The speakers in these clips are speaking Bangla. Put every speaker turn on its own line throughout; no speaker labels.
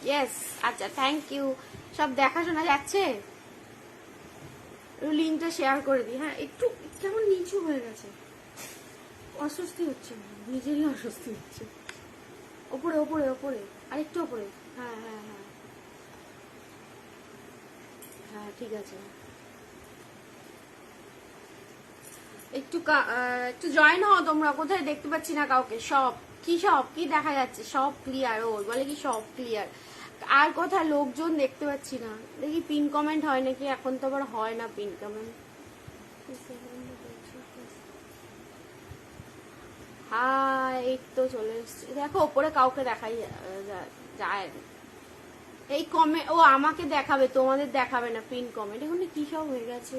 ইয়েস, আচ্ছা থ্যাংক ইউ। সব দেখাশোনা যাচ্ছে, লিঙ্কটা শেয়ার করে দিই। হ্যাঁ, একটু কেমন নিচু হয়ে গেছে, অস্বস্তি হচ্ছে, নিজেরই অস্বস্তি হচ্ছে। ওপরে ওপরে ওপরে, আরেকটু ওপরে। হ্যাঁ হ্যাঁ হ্যাঁ হ্যাঁ, ঠিক আছে। একটু একটু জয়েন হও তোমরা। কোথায় দেখতে পাচ্ছি না কাউকে। সব কি দেখা যাচ্ছে? সব ক্লিয়ার। ও বলে কি সব ক্লিয়ার, আর কোথায় লোকজন দেখতে পাচ্ছি না। দেখি পিন কমেন্ট হয় নাকি। এখন তো আবার হয় না পিন কমেন্ট। হ্যাঁ, এই তো চলে এসছি। দেখো ওপরে কাউকে দেখাই যায়। এই কমেন্ট ও আমাকে দেখাবে, তোমাদের দেখাবে না পিন কমেন্ট। এখন কি সব হয়ে গেছে।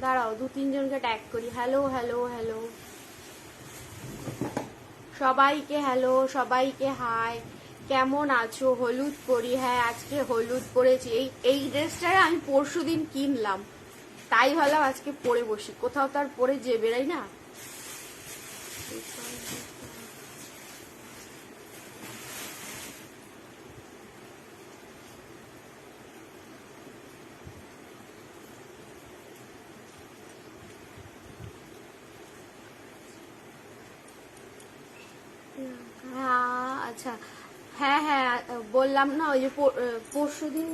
দাঁড়াও, 2-3 জনকে ট্যাগ করি। হ্যালো হ্যালো হ্যালো সবাইকে, হ্যালো সবাইকে হাই। কেমন আছো? হলুদ পরি, হ্যাঁ আজকে হলুদ পরেছি। এই ড্রেসটা আমি পরশুদিন কিনলাম, তাই ভাবলাম আজকে পরে বসি। কোথাও তার পরে যে বেরাই না। হ্যাঁ আচ্ছা, হ্যাঁ হ্যাঁ বললাম না ওই যে পরশুদিন।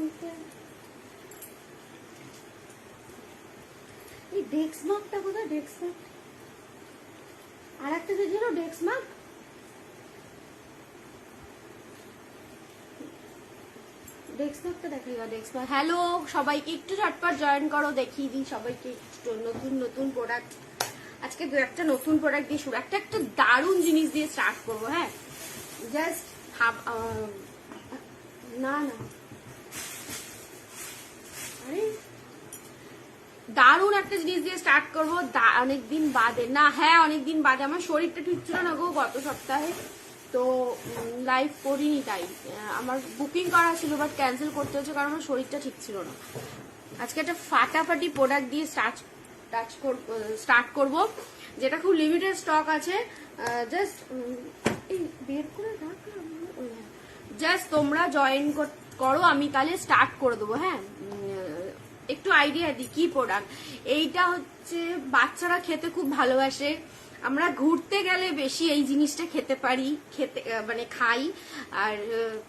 এই ডেস্ক মার্কটা কোথায়? ডেস্ক মার্ক আর একটা যে ছিল ডেস্ক মার্ক। ডেস্ক মার্কটা দেখাই। Desk mark. হ্যালো সবাইকে, একটু ঝটপট জয়েন করো, দেখিয়ে দিই সবাইকে নতুন নতুন প্রোডাক্ট। আজকে দু একটা নতুন প্রোডাক্ট দিয়ে শুরু, একটা দারুণ জিনিস দিয়ে স্টার্ট করবো। হ্যাঁ জাস্ট না না, আরে দারুণ একটা জিনিস দিয়ে স্টার্ট করবো অনেকদিন বাদে। না হ্যাঁ অনেকদিন বাদে, আমার শরীরটা ঠিক ছিল না গো গত সপ্তাহে, তো লাইভ করিনি। তাই আমার বুকিং করা ছিল, বাট ক্যান্সেল করতে হচ্ছে কারণ আমার শরীরটা ঠিক ছিল না। আজকে একটা ফাটাফাটি প্রোডাক্ট দিয়ে স্টার্ট করব, যেটা খুব লিমিটেড স্টক আছে। জাস্ট এই বের করে রাখলাম। জাস্ট তোমরা জয়েন করো, আমি তাহলে স্টার্ট করে দেবো। হ্যাঁ একটু আইডিয়া দিই কি প্রোডাক্ট। এইটা হচ্ছে বাচ্চারা খেতে খুব ভালোবাসে। আমরা ঘুরতে গেলে বেশি এই জিনিসটা খেতে পারি, মানে খাই। আর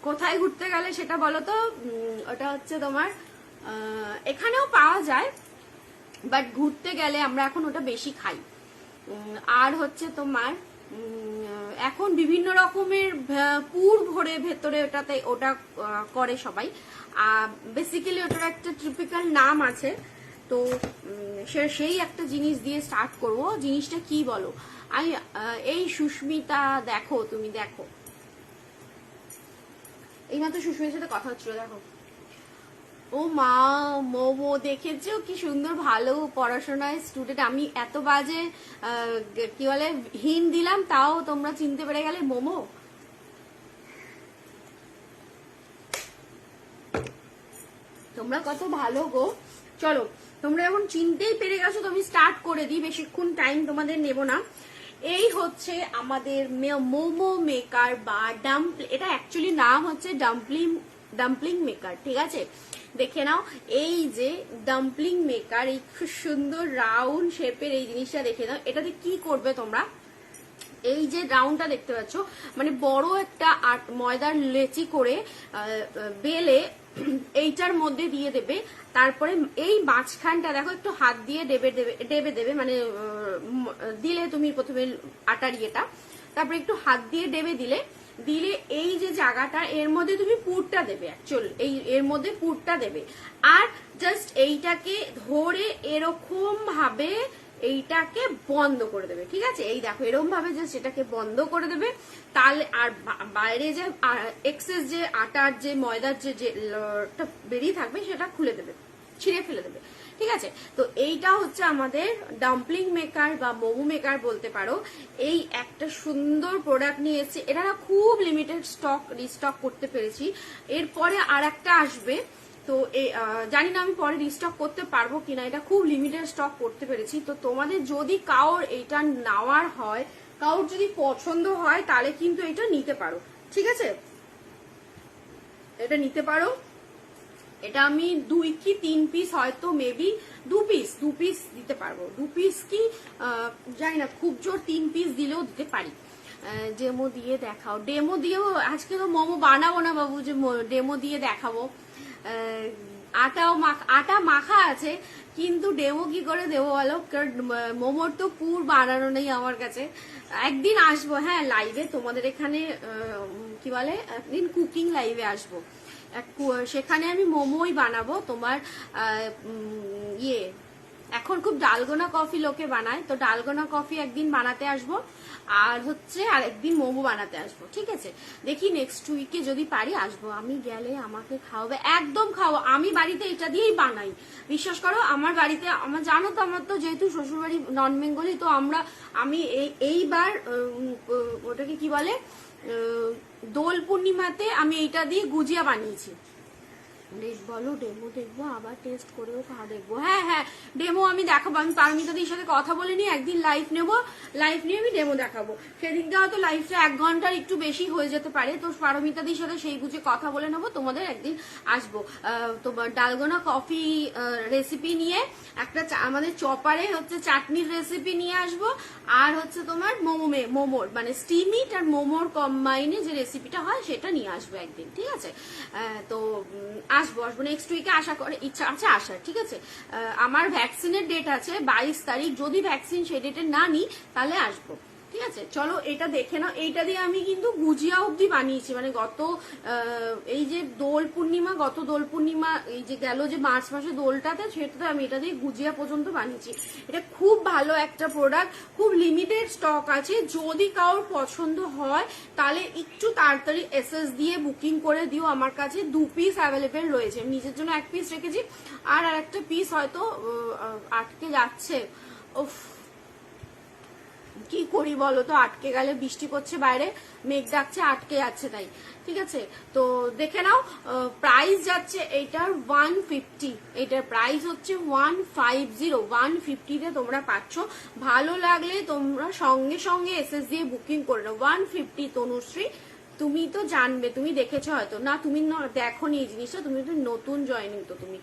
কোথায় ঘুরতে গেলে সেটা বলো তো? ওটা হচ্ছে তোমার এখানেও পাওয়া যায়, বাট ঘুরতে গেলে আমরা এখন ওটা বেশি খাই। আর হচ্ছে তোমার এখন বিভিন্ন রকমের পুর ভরে ভেতরে ওটা করে সবাই। বেসিক্যালি ওটার একটা ট্রিপিক্যাল নাম আছে। তো সেই একটা জিনিস দিয়ে স্টার্ট করব। জিনিসটা কি বলো? আমি এই সুস্মিতা, দেখো তুমি দেখো, এইমাত্র সুস্মিতার সাথে কথা হচ্ছিল। দেখো ও মা, মোমো দেখেছো কি সুন্দর, ভালো পড়াশোনায় স্টুডেন্ট। আমি এত বাজে কি বলে হিন্ট দিলাম, তাও তোমরা চিনতে পেরে গেলে মোমো। তোমরা কত ভালো গো। চলো তোমরা এখন চিনতেই পেরে গেছো, তো আমি স্টার্ট করে দিই, বেশিক্ষণ টাইম তোমাদের নেব না। এই হচ্ছে আমাদের মোমো মেকার বা এটা অ্যাকচুয়ালি নাম হচ্ছে ডাম্পলিং মেকার, ঠিক আছে? দেখে নাও, এই যে ডাম্পলিং মেকার, এই খুব সুন্দর রাউন্ড শেপের এই জিনিসটা দেখে নাও। এটাতে কি করবে তোমরা? এই যে রাউন্ডটা দেখতে পাচ্ছ, মানে বড় একটা ময়দার লেচি করে বেলে এইটার মধ্যে দিয়ে দেবে। তারপরে এই মাঝখানটা দেখো একটু হাত দিয়ে দেবে, মানে দিলে তুমি প্রথমে আটার ইয়েটা, তারপরে একটু হাত দিয়ে দিলে এই যে জায়গাটা, এর মধ্যে তুমি পুরটা দেবে। অ্যাকচুয়ালি এর মধ্যে পুরটা দেবে, আর জাস্ট এইটাকে ধরে এরকম ভাবে এইটাকে বন্ধ করে দেবে, ঠিক আছে? এই দেখো এরকম ভাবে জাস্ট এটাকে বন্ধ করে দেবে। তাহলে আর বাইরে যে এক্সেস যে আটার যে ময়দার যে বেরিয়ে থাকবে সেটা খুলে দেবে, ছিঁড়ে ফেলে দেবে, ঠিক আছে? তো এইটা হচ্ছে আমাদের ডাম্পলিং মেকার বা মোমো মেকার বলতে পারো। এই একটা সুন্দর প্রোডাক্ট নিয়ে এসেছি। এটা না খুব লিমিটেড স্টক, রিস্টক করতে পেরেছি। এরপরে আর একটা আসবে, তো জানি না আমি পরে রিস্টক করতে পারবো কিনা। এটা খুব লিমিটেড স্টক করতে পেরেছি। তো তোমাদের যদি কারোর এইটা নেওয়ার হয় কারোর যদি পছন্দ হয় তাহলে কিন্তু এটা নিতে পারো, ঠিক আছে, এটা নিতে পারো। এটা আমি 2 কি 3 পিস, হয়তো মেবি 2 পিস দিতে পারবো, 2 পিস কি জানি না, খুব জোর 3 পিস দিলেও দিতে পারি। ডেমো দিয়ে দেখাও, ডেমো দিয়েও আজকে তো মোমো বানাবো না বাবু যে ডেমো দিয়ে দেখাবো। আটা মাখা আছে, কিন্তু ডেমো কি করে দেবো বলো, কারণ মোমোর তো পুর বানানো নেই আমার কাছে। একদিন আসবো হ্যাঁ লাইভে তোমাদের এখানে, কি বলে, একদিন কুকিং লাইভে আসবো, সেখানে আমি মোমোই বানাবো তোমার। ইয়ে এখন খুব ডালগোনা কফি লোকে বানায়, তো ডালগোনা কফি একদিন বানাতে আসবো, আর হচ্ছে আর একদিন মোমো বানাতে আসবো, ঠিক আছে। দেখি নেক্সট উইকে যদি পারি আসবো, আমি গেলে আমাকে খাওয়াবে, একদম খাওয়া। আমি বাড়িতে এটা দিয়েই বানাই, বিশ্বাস করো। আমার বাড়িতে আমার জানো তো, আমার তো যেহেতু শ্বশুরবাড়ি নন বেঙ্গলি, তো আমি এইবার ওটাকে কি বলে, দোল পূর্ণিমাতে আমি এইটা দিয়ে গুজিয়া বানিয়েছি। বলো ডেমো দেখবো, আবার টেস্ট করেও খাওয়া দেখবো। হ্যাঁ হ্যাঁ ডেমো আমি দেখাবো, আমি পারমিতাদির সাথে কথা বলে নিয়ে একদিন লাইভ নেবো, লাইভ নিয়ে আমি ডেমো দেখাবো। সেদিনটা হয়তো লাইভটা 1 ঘন্টার একটু বেশি হয়ে যেতে পারে, তো পারমিতাদির সাথে সেই বুঝে কথা বলে নেবো, তোমাদের একদিন আসবো। তোমার ডালগোনা কফি রেসিপি নিয়ে একটা, আমাদের চপারে হচ্ছে চাটনির রেসিপি নিয়ে আসবো, আর হচ্ছে তোমার মোমোর মানে স্টিমিট আর মোমোর কম্বাইনে যে রেসিপিটা হয় সেটা নিয়ে আসবো একদিন, ঠিক আছে। তো আসবো নেক্সট উইকে, আশা করে ইচ্ছা আছে আসার, ঠিক আছে। আমার ভ্যাকসিনের ডেট আছে 22 তারিখ, যদি ভ্যাকসিন সেই ডেটে না নিই তাহলে আসবো, ঠিক আছে। চলো এটা দেখে নাও, এইটা দিয়ে আমি কিন্তু গুজিয়া অবধি বানিয়েছি, মানে এই যে দোল পূর্ণিমা এই যে গেল যে মার্চ মাসে দোলটাতে, সেটাতে আমি এটা দিয়ে গুজিয়া পর্যন্ত বানিয়েছি। এটা খুব ভালো একটা প্রোডাক্ট, খুব লিমিটেড স্টক আছে, যদি কারোর পছন্দ হয় তাহলে একটু তাড়াতাড়ি এসএস দিয়ে বুকিং করে দিও। আমার কাছে 2 পিস অ্যাভেলেবেল রয়েছে, নিজের জন্য 1 পিস রেখেছি, আর একটা পিস হয়তো আটকে যাচ্ছে। উফ কি করি বলো তো, আটকে গেলে, বৃষ্টি পড়ছে বাইরে, মেঘ ডাকছে, আটকে যাচ্ছে তাই, ঠিক আছে। তো দেখে নাও, প্রাইস যাচ্ছে এইটার 150, এটার প্রাইস হচ্ছে 150 তে তোমরা পাচ্ছ। ভালো লাগলে তোমরা সঙ্গে সঙ্গে এসএস দিয়ে বুকিং করে নাও। 150 তনুশ্রী, তুমি তো জানবে, তুমি দেখেছো হয়তো না, তুমি দেখো নি এই জিনিসটা, তুমি তো নতুন জয়েনিং, তো তুমি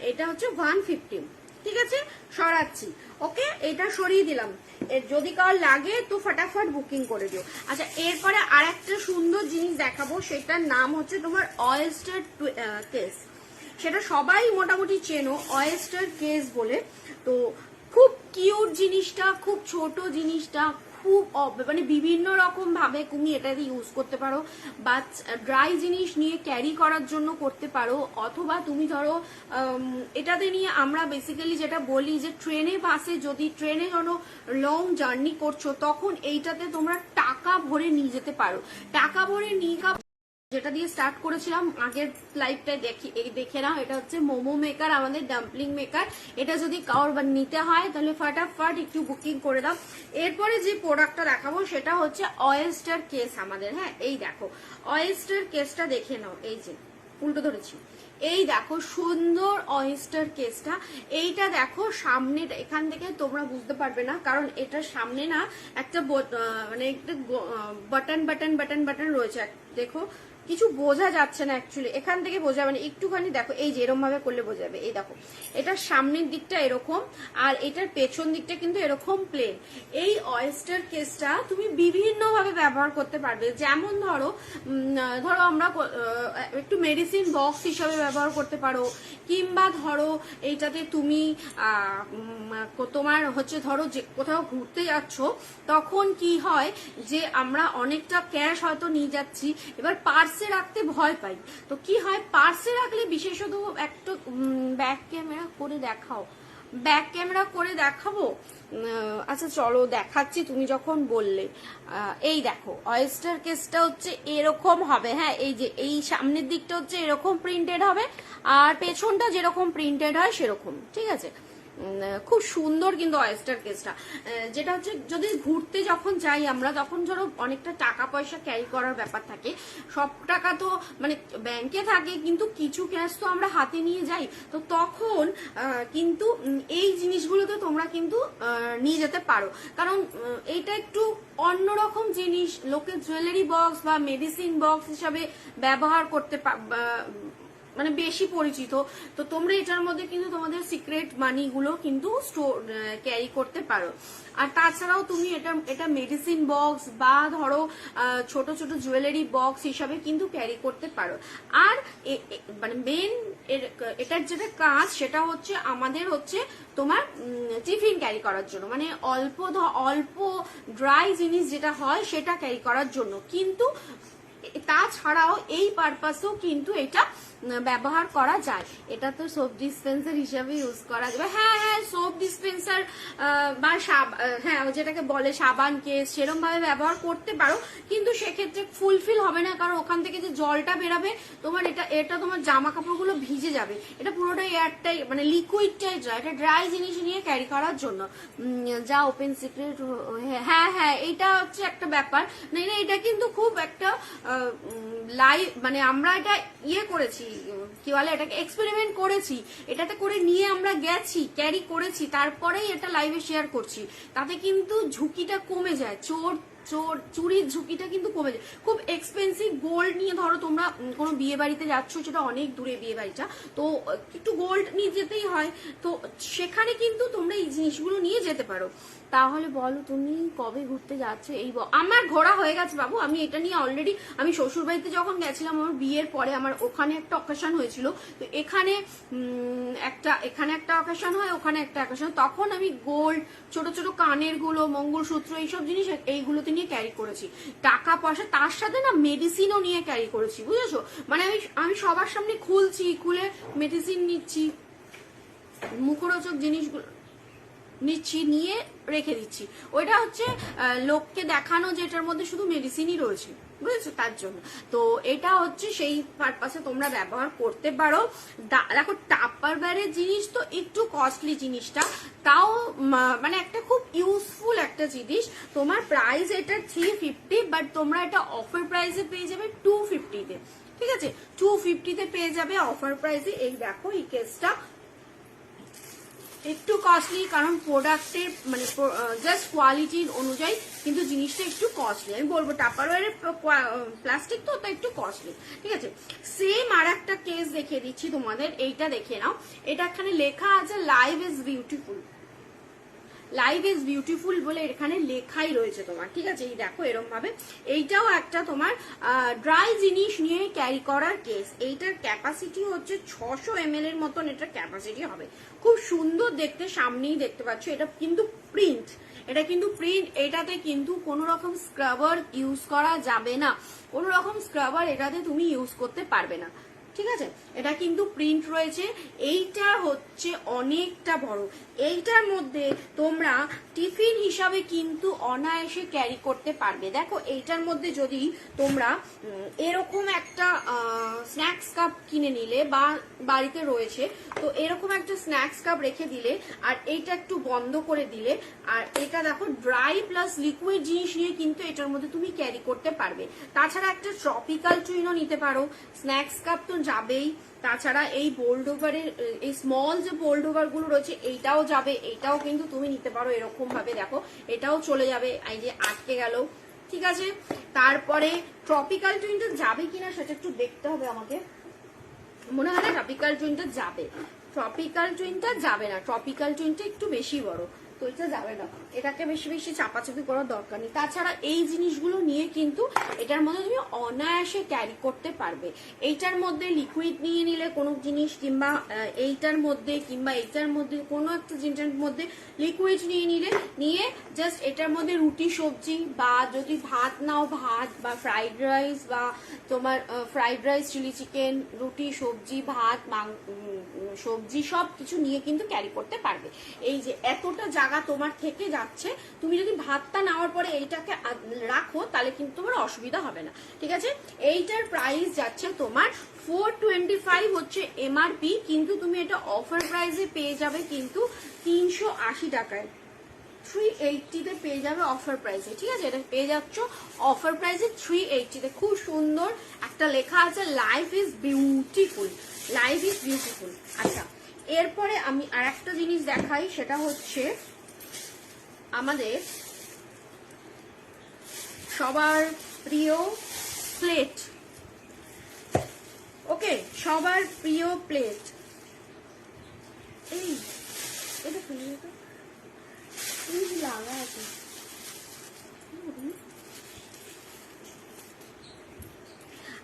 এটা হচ্ছে 150, ঠিক আছে, সরাচ্ছি। ওকে, এটা সরিয়ে দিলাম, যদি কারোর লাগে তো ফটাফট বুকিং করে দিও। আচ্ছা, এরপরে আর একটা সুন্দর জিনিস দেখাবো, সেটার নাম হচ্ছে তোমার অয়েস্টার কেস। সেটা সবাই মোটামুটি চেনো, অয়েস্টার কেস বলে। তো খুব কিউট জিনিসটা, খুব ছোট জিনিসটা, খুব মানে বিভিন্ন রকম ভাবে তুমি এটা দিয়ে ইউজ করতে পারো, বা ড্রাই জিনিস নিয়ে ক্যারি করার জন্য করতে পারো, অথবা তুমি ধরো এটাতে নিয়ে আমরা বেসিক্যালি যেটা বলি যে ট্রেনে বাসে, যদি ট্রেনে কোনো লং জার্নি করছো, তখন এইটাতে তোমরা টাকা ভরে নিয়ে যেতে পারো। টাকা ভরে নিয়ে যেটা দিয়ে স্টার্ট করেছিলাম আগের লাইভটায় দেখে নাও, এটা হচ্ছে মোমো মেকার, আমাদের ডাম্পলিং মেকার। এটা যদি কারোর নিতে হয় তাহলে ফটাফট একটু বুকিং করে দাও। এরপরে যে প্রোডাক্টটা দেখাবো সেটা হচ্ছে অয়েস্টার কেস আমাদের। হ্যাঁ, এই দেখো অয়েস্টার কেসটা দেখে নাও, এই যে উল্টো ধরেছি, এই দেখো সুন্দর অয়েস্টার কেসটা। এইটা দেখো সামনে, এখান থেকে তোমরা বুঝতে পারবে না, কারণ এটার সামনে না একটা মানে একটা বাটন রয়েছে, দেখো কিছু বোঝা যাচ্ছে না অ্যাকচুয়ালি, এখান থেকে বোঝা মানে একটুখানি দেখো, এই যে এরকম ভাবে করলে বোঝা যাবে। এই দেখো এটার সামনের দিকটা এরকম, আর এটার পেছন দিকটা কিন্তু এরকম প্লেন। এই অয়েস্টার কেসটা তুমি বিভিন্ন ভাবে ব্যবহার করতে পারবে, যেমন ধরো আমরা একটু মেডিসিন বক্স হিসাবে ব্যবহার করতে পারো, কিংবা ধরো এইটাতে তুমি তোমার হচ্ছে ধরো যে কোথাও ঘুরতে যাচ্ছ, তখন কি হয় যে আমরা অনেকটা ক্যাশ হয়তো নিয়ে যাচ্ছি, এবার পার্সে রাখতে ভয় পাই, তো কি হয় পার্সে রাখলে, বিশেষত একটা ব্যাক ক্যামেরা করে দেখাবো। আচ্ছা চলো দেখাচ্ছি, তুমি যখন বললে। এই দেখো অয়েস্টার কেসটা হচ্ছে এরকম হবে। হ্যাঁ, এই যে এই সামনের দিকটা হচ্ছে এরকম প্রিন্টেড হবে, আর পেছনটা যেরকম প্রিন্টেড হয় সেরকম, ঠিক আছে। খুব সুন্দর কিন্তু অয়েস্টার কেসটা, যেটা হচ্ছে যদি ঘুরতে যখন যাই আমরা, তখন ধরো অনেকটা টাকা পয়সা ক্যারি করার ব্যাপার থাকে, সব টাকা তো মানে ব্যাংকে থাকে, কিন্তু কিছু ক্যাশ তো আমরা হাতে নিয়ে যাই, তো তখন কিন্তু এই জিনিসগুলোতে তোমরা কিন্তু নিয়ে যেতে পারো, কারণ এইটা একটু জিনিস লোকে জুয়েলারি বক্স বা মেডিসিন বক্স হিসাবে ব্যবহার করতে মানে বেশি পরিচিত। তো তোমরা এটার মধ্যে কিন্তু তোমাদের সিক্রেট মানি গুলো কিন্তু স্টোর ক্যারি করতে পারো। আর তাছাড়াও তুমি এটা মেডিসিন বক্স বা ধরো ছোট ছোট জুয়েলারি বক্স হিসাবে কিন্তু ক্যারি করতে পারো। আর মানে মেন এটার যেটা কাজ সেটা হচ্ছে আমাদের হচ্ছে তোমার টিফিন ক্যারি করার জন্য, মানে অল্প ড্রাই জিনিস যেটা হয় সেটা ক্যারি করার জন্য। কিন্তু তাছাড়াও এই পারপাসেও কিন্তু এটা ব্যবহার করা যায়। এটা তো সোপ ডিসপেন্সার হিসাবে ইউজ করা যাবে। হ্যাঁ সোপ ডিসপেন্সার বা হ্যাঁ যেটাকে বলে সাবান কেস সেরকম ভাবে ব্যবহার করতে পারো, কিন্তু সেক্ষেত্রে ফুলফিল হবে না, কারণ ওখান থেকে যে জলটা বেরাবে তোমার এটা তোমার জামা কাপড়গুলো ভিজে যাবে। এটা পুরোটাই এয়ারটাই মানে লিকুইডটাই ড্রাই, এটা ড্রাই জিনিস নিয়ে ক্যারি করার জন্য। যা ওপেন সিক্রেট, হ্যাঁ এইটা হচ্ছে একটা ব্যাপার। না এটা কিন্তু খুব একটা লাইভ, মানে আমরা এটা করেছি, কি বলে এটাকে এক্সপেরিমেন্ট করেছি, এটাতে করে নিয়ে আমরা গেছি, ক্যারি করেছি, তারপরেই এটা লাইভে শেয়ার করছি। তাতে কিন্তু ঝুঁকিটা কমে যায়, চুরির ঝুঁকিটা কিন্তু কমে যায়। খুব এক্সপেন্সিভ গোল্ড নিয়ে ধরো তোমরা কোনো বিয়ে বাড়িতে যাচ্ছ, সেটা অনেক দূরে বিয়ে বাড়িটা, তো একটু গোল্ড নিয়ে যেতেই হয়, তো সেখানে কিন্তু তোমরা এই জিনিসগুলো নিয়ে যেতে পারো। তাহলে বলো তুমি কবে ঘুরতে যাচ্ছ? আমার ঘোরা হয়ে গেছে বাবু, আমি এটা নিয়ে অলরেডি, আমি শ্বশুর বাড়িতে যখন গেছিলাম আমার বিয়ের পরে, আমার ওখানে একটা অকেশন হয়েছিল, তো এখানে একটা অকেশন হয়, ওখানে একটা অকেশন, তখন আমি গোল্ড ছোট ছোট কানের গুলো, মঙ্গলসূত্র, এইসব জিনিস এইগুলোতে নিয়ে ক্যারি করেছি। টাকা পয়সা তার সাথে না মেডিসিনও নিয়ে ক্যারি করেছি, বুঝেছো? মানে আমি সবার সামনে খুলে মেডিসিন নিচ্ছি, মুখরোচক জিনিসগুলো নিচ্ছি, নিয়ে রেখে দিচ্ছি। ওইটা হচ্ছে লোককে দেখানো যে এটার মধ্যে শুধু মেডিসিনই রয়েছে, বুঝেছো, তার জন্য। তো এটা হচ্ছে সেই পারপাসে তোমরা ব্যবহার করতে পারো। দেখো টাপারওয়্যারের জিনিস তো একটু কস্টলি জিনিসটা, তাও মানে একটা খুব ইউজফুল একটা জিনিস। তোমার প্রাইস এটা 350, বাট তোমরা এটা অফার প্রাইসে পেয়ে যাবে 250-তে, ঠিক আছে? 250-তে পেয়ে যাবে অফার প্রাইসে। এই দেখো এই কেসটা একটু কস্টলি, কারণ প্রোডাক্টের মানে জাস্ট কোয়ালিটির অনুযায়ী কিন্তু জিনিসটা একটু কস্টলি। আমি বলবো টাপারওয়্যারের প্লাস্টিক তো একটু কস্টলি, ঠিক আছে? সেম আর একটা কেস দেখিয়ে দিচ্ছি তোমাদের, এইটা দেখে নাও। এটা এখানে লেখা আছে live is beautiful, live is beautiful বলে এখানে লেখাই রয়েছে তোমার, ঠিক আছে? এই দেখো এরকম ভাবে। এইটাও একটা তোমার ড্রাই জিনিস নিয়ে ক্যারি করার কেস। এইটার ক্যাপাসিটি হচ্ছে 600 ml এর মতন এটার ক্যাপাসিটি হবে। খুব সুন্দর দেখতে, সামনেই দেখতে পাচ্ছ। এটা কিন্তু প্রিন্ট, এটাতে কিন্তু কোনো রকম স্ক্রাবার ইউজ করা যাবে না, কোনো রকম স্ক্রাবার এটাতে তুমি ইউজ করতে পারবে না, ঠিক আছে? এটা কিন্তু প্রিন্ট রয়েছে। এইটা হচ্ছে অনেকটা বড়, এইটার মধ্যে তোমরা টিফিন হিসাবে কিন্তু অনায়াসে ক্যারি করতে পারবে। দেখো এইটার মধ্যে যদি তোমরা এরকম একটা স্ন্যাক্স কাপ কিনে নিলে, বা বাড়িতে রয়েছে তো এরকম একটা স্ন্যাক্স কাপ রেখে দিলে, আর এইটা একটু বন্ধ করে দিলে, আর এটা দেখো ড্রাই প্লাস লিকুইড জিনিস নিয়ে কিন্তু এটার মধ্যে তুমি ক্যারি করতে পারবে। তাছাড়া একটা ট্রপিক্যাল চুইনও নিতে পারো, স্ন্যাক্স কাপ তো যাবেই। তাছাড়া এই বোল্ড ওভারের এই স্মল যে বোল্ড ওভার গুলো রয়েছে এইটাও যাবে, এইটাও কিন্তু তুমি নিতে পারো এরকম ভাবে। দেখো এটাও চলে যাবে, এই যে আটকে গেল, ঠিক আছে? তারপরে ট্রপিক্যাল টুইনটা যাবে কিনা সেটা একটু দেখতে হবে আমাকে, মনে হয় না ট্রপিক্যাল টুইনটা যাবে। ট্রপিক্যাল টুইনটা যাবে না, ট্রপিক্যাল টুইনটা একটু বেশি বড়, তো এটা যাবে না, এটাকে বেশি বেশি চাপাচাপি করার দরকার নেই। তাছাড়া এই জিনিসগুলো নিয়ে কিন্তু এটার মধ্যে তুমি অনায়াসে ক্যারি করতে পারবে। এইটার মধ্যে লিকুইড নিয়ে নিলে কোনো জিনিস, কিংবা এইটার মধ্যে কোনো একটা জিনিসের মধ্যে লিকুইড নিয়ে জাস্ট এটার মধ্যে রুটি সবজি, বা যদি ভাত নাও ভাত, বা ফ্রাইড রাইস, বা তোমার ফ্রাইড রাইস, চিলি চিকেন, রুটি সবজি, ভাত, সবজি সব কিছু নিয়ে কিন্তু ক্যারি করতে পারবে। এই যে এতটা জায়গা তোমার থেকে যাচ্ছে, তুমি যদি ভাতটা নেওয়ার পরে এইটাকে রাখো তাহলে কিন্তু তোমার অসুবিধা হবে না, ঠিক আছে? এইটার প্রাইস যাচ্ছে তোমার 425 হচ্ছে এমআরপি, কিন্তু তুমি এটা অফার প্রাইসে পেয়ে যাবে কিন্তু 380 টাকায়, 380-তে পেয়ে যাবে অফার প্রাইসে, ঠিক আছে? এটা পেয়ে যাচ্ছ অফার প্রাইসে 380-তে। খুব সুন্দর একটা লেখা আছে life is beautiful, life is beautiful. আচ্ছা, এরপরে আমি আর একটা জিনিস দেখাই, সেটা হচ্ছে আমাদের সবার প্রিয় প্লেট। ওকে, সবার প্রিয় প্লেট। এই এটা লাগা আছে।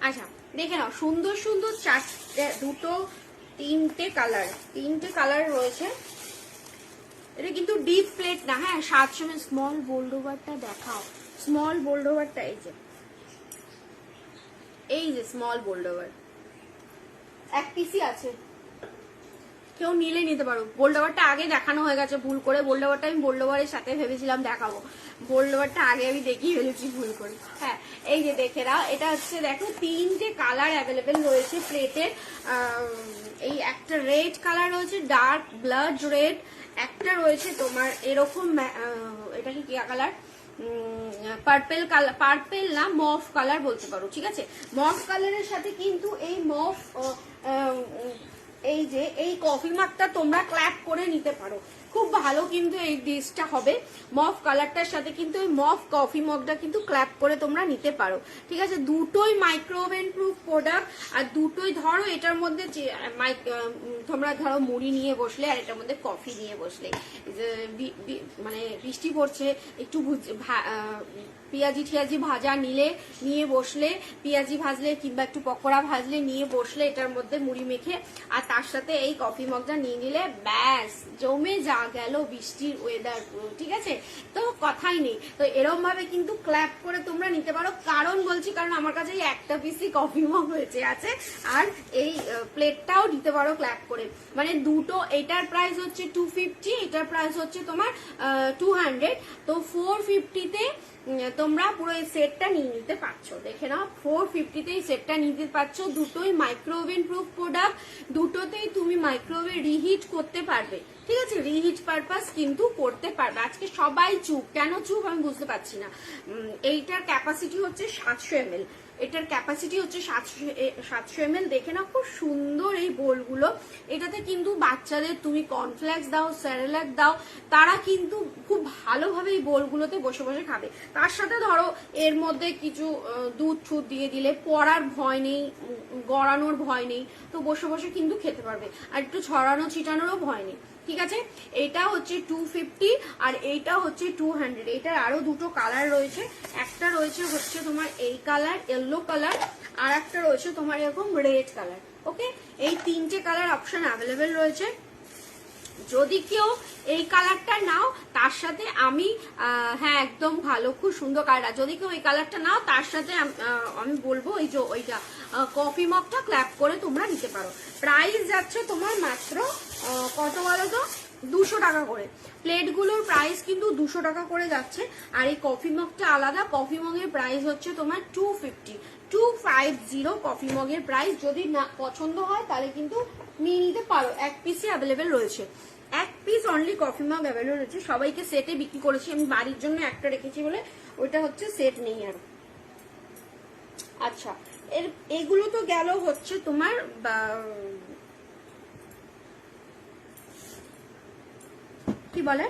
আচ্ছা দেখে নাও, সুন্দর সুন্দর চারটে, দুটো, তিনটে কালার রয়েছে। এটা কিন্তু ডিপ প্লেট না, হ্যাঁ 700 স্মল বোল্ড ওভারটা দেখাও, স্মল বোল্ড ওভারটা এই যে স্মল বোল্ড ওভার এক পিসই আছে, কেউ নিলে নিতে পারো। বোল্ড ওভারটা আগে দেখানো হয়ে গেছে ভুল করে, বোল্ড ওভারটা আমি বোল্ড ওভারের সাথে ভেবেছিলাম দেখাবো, বোল্ড ওভারটা আগে আমি দেখিয়ে ফেলেছি ভুল করে। হ্যাঁ এই যে দেখে নাও, এটা হচ্ছে দেখো তিনটে কালার অ্যাভেলেবেল রয়েছে প্লেটের। এই একটা রেড কালার রয়েছে, ডার্ক ব্লাড রেড, একটা রয়েছে তোমার এরকম, এটা কি কালার, পার্পেল কালার, পার্পেল না মফ কালার বলতে পারো, ঠিক আছে। মফ কালারের সাথে কিন্তু এই মফ এই যে এই কফি মাগটা তোমরা ক্ল্যাপ করে নিতে পারো, খুব ভালো কিন্তু এই ডিশটা হবে। মফ কালারটার সাথে কিন্তু এই মফ কফি মগটা কিন্তু ক্ল্যাপ করে তোমরা নিতে পারো, ঠিক আছে। দুটোই মাইক্রোওভেন প্রুফ প্রোডাক্ট, আর দুটোই ধরো এটার মধ্যে তোমরা ধরো মুড়ি নিয়ে বসলে আর এটার মধ্যে কফি নিয়ে বসলে, মানে বৃষ্টি পড়ছে একটু পেঁয়াজি টিয়াজি ভাজা নিয়ে বসলে, পেঁয়াজি ভাজলে কিংবা একটু পকোড়া ভাজলে নিয়ে বসলে এটার মধ্যে মুড়ি মেখে, আর তার সাথে এই কফি মগটা নিয়ে নিলে ব্যাস জমে যা গেল বৃষ্টির ওয়েদার, ঠিক আছে। তো কথাই নেই, তো এরকম ভাবে কিন্তু ক্ল্যাপ করে তোমরা নিতে পারো। কারণ বলছি, কারণ আমার কাছে একটা পিসি কফি মগ হয়েছে আছে, আর এই প্লেটটাও দিতে পারো ক্ল্যাপ করে, মানে দুটো। এটার প্রাইস হচ্ছে 250, এটার প্রাইস হচ্ছে তোমার 200, তো 450-তে তোমরা পুরো এই সেটটা নিয়ে নিতে পারছো। দেখে নাও 450-তে এই সেটটা নিতে পারছো। দুটোই মাইক্রোওভেন প্রুফ প্রোডাক্ট, দুটোতেই তুমি মাইক্রোওয়েভে রিহিট করতে পারবে, ঠিক আছে। রিহিট পারপাস কিন্তু করতে পারবে। আজকে সবাই চুপ, কেন চুপ আমি বুঝতে পারছি না। এইটার ক্যাপাসিটি হচ্ছে 700 ml, এটার ক্যাপাসিটি হচ্ছে 700 ml। দেখে না খুব সুন্দর এই বোলগুলো। এটাতে কিন্তু বাচ্চাদের তুমি কর্নফ্লেক্স দাও, স্যারেলাক দাও, তারা কিন্তু খুব ভালোভাবে এই বোলগুলোতে বসে বসে খাবে। তার সাথে ধরো এর মধ্যে কিছু দুধ ছুট দিয়ে দিলে পড়ার ভয় নেই, গড়ানোর ভয় নেই, তো বসে বসে কিন্তু খেতে পারবে, আর একটু ছড়ানো ছিটানোরও ভয় নেই, ঠিক আছে। এটা হচ্ছে 250 আর এইটা হচ্ছে 200। এটার আরো দুটো কালার রয়েছে, একটা রয়েছে হচ্ছে তোমার এই কালার ইয়েলো কালার, আর একটা রয়েছে তোমার এরকম রেড কালার। ওকে, এই তিনটে কালার অপশন অ্যাভেলেবেল রয়েছে। যদি কেউ এই কালারটা নাও তার সাথে আমি হ্যাঁ একদম ভালো, খুব সুন্দর কালার। যদি কেউ এই কালারটা নাও তার সাথে আমি বলবো এই যে ওইটা কফি মগটা ক্ল্যাপ করে তোমরা নিতে পারো। প্রাইস যাচ্ছে তোমার মাত্র কত বলো তো, 200 টাকা করে। প্লেটগুলোর প্রাইস কিন্তু 200 টাকা করে যাচ্ছে, আর এই কফি মগটা আলাদা। কফি মগের প্রাইস হচ্ছে তোমার 250 কফি মগের প্রাইস। যদি না পছন্দ হয় তাহলে কিন্তু নিয়ে নিতে পারো, এক পিসই অ্যাভেলেবেল রয়েছে, এক piece only coffee mug available রয়েছে। সবাইকে সেটে বিক্রি করেছি, আমি বাড়ির জন্য একটা রেখেছি বলে ওইটা হচ্ছে সেট নেই আর। আচ্ছা এগুলো তো গেল হচ্ছে তোমার কি বলে,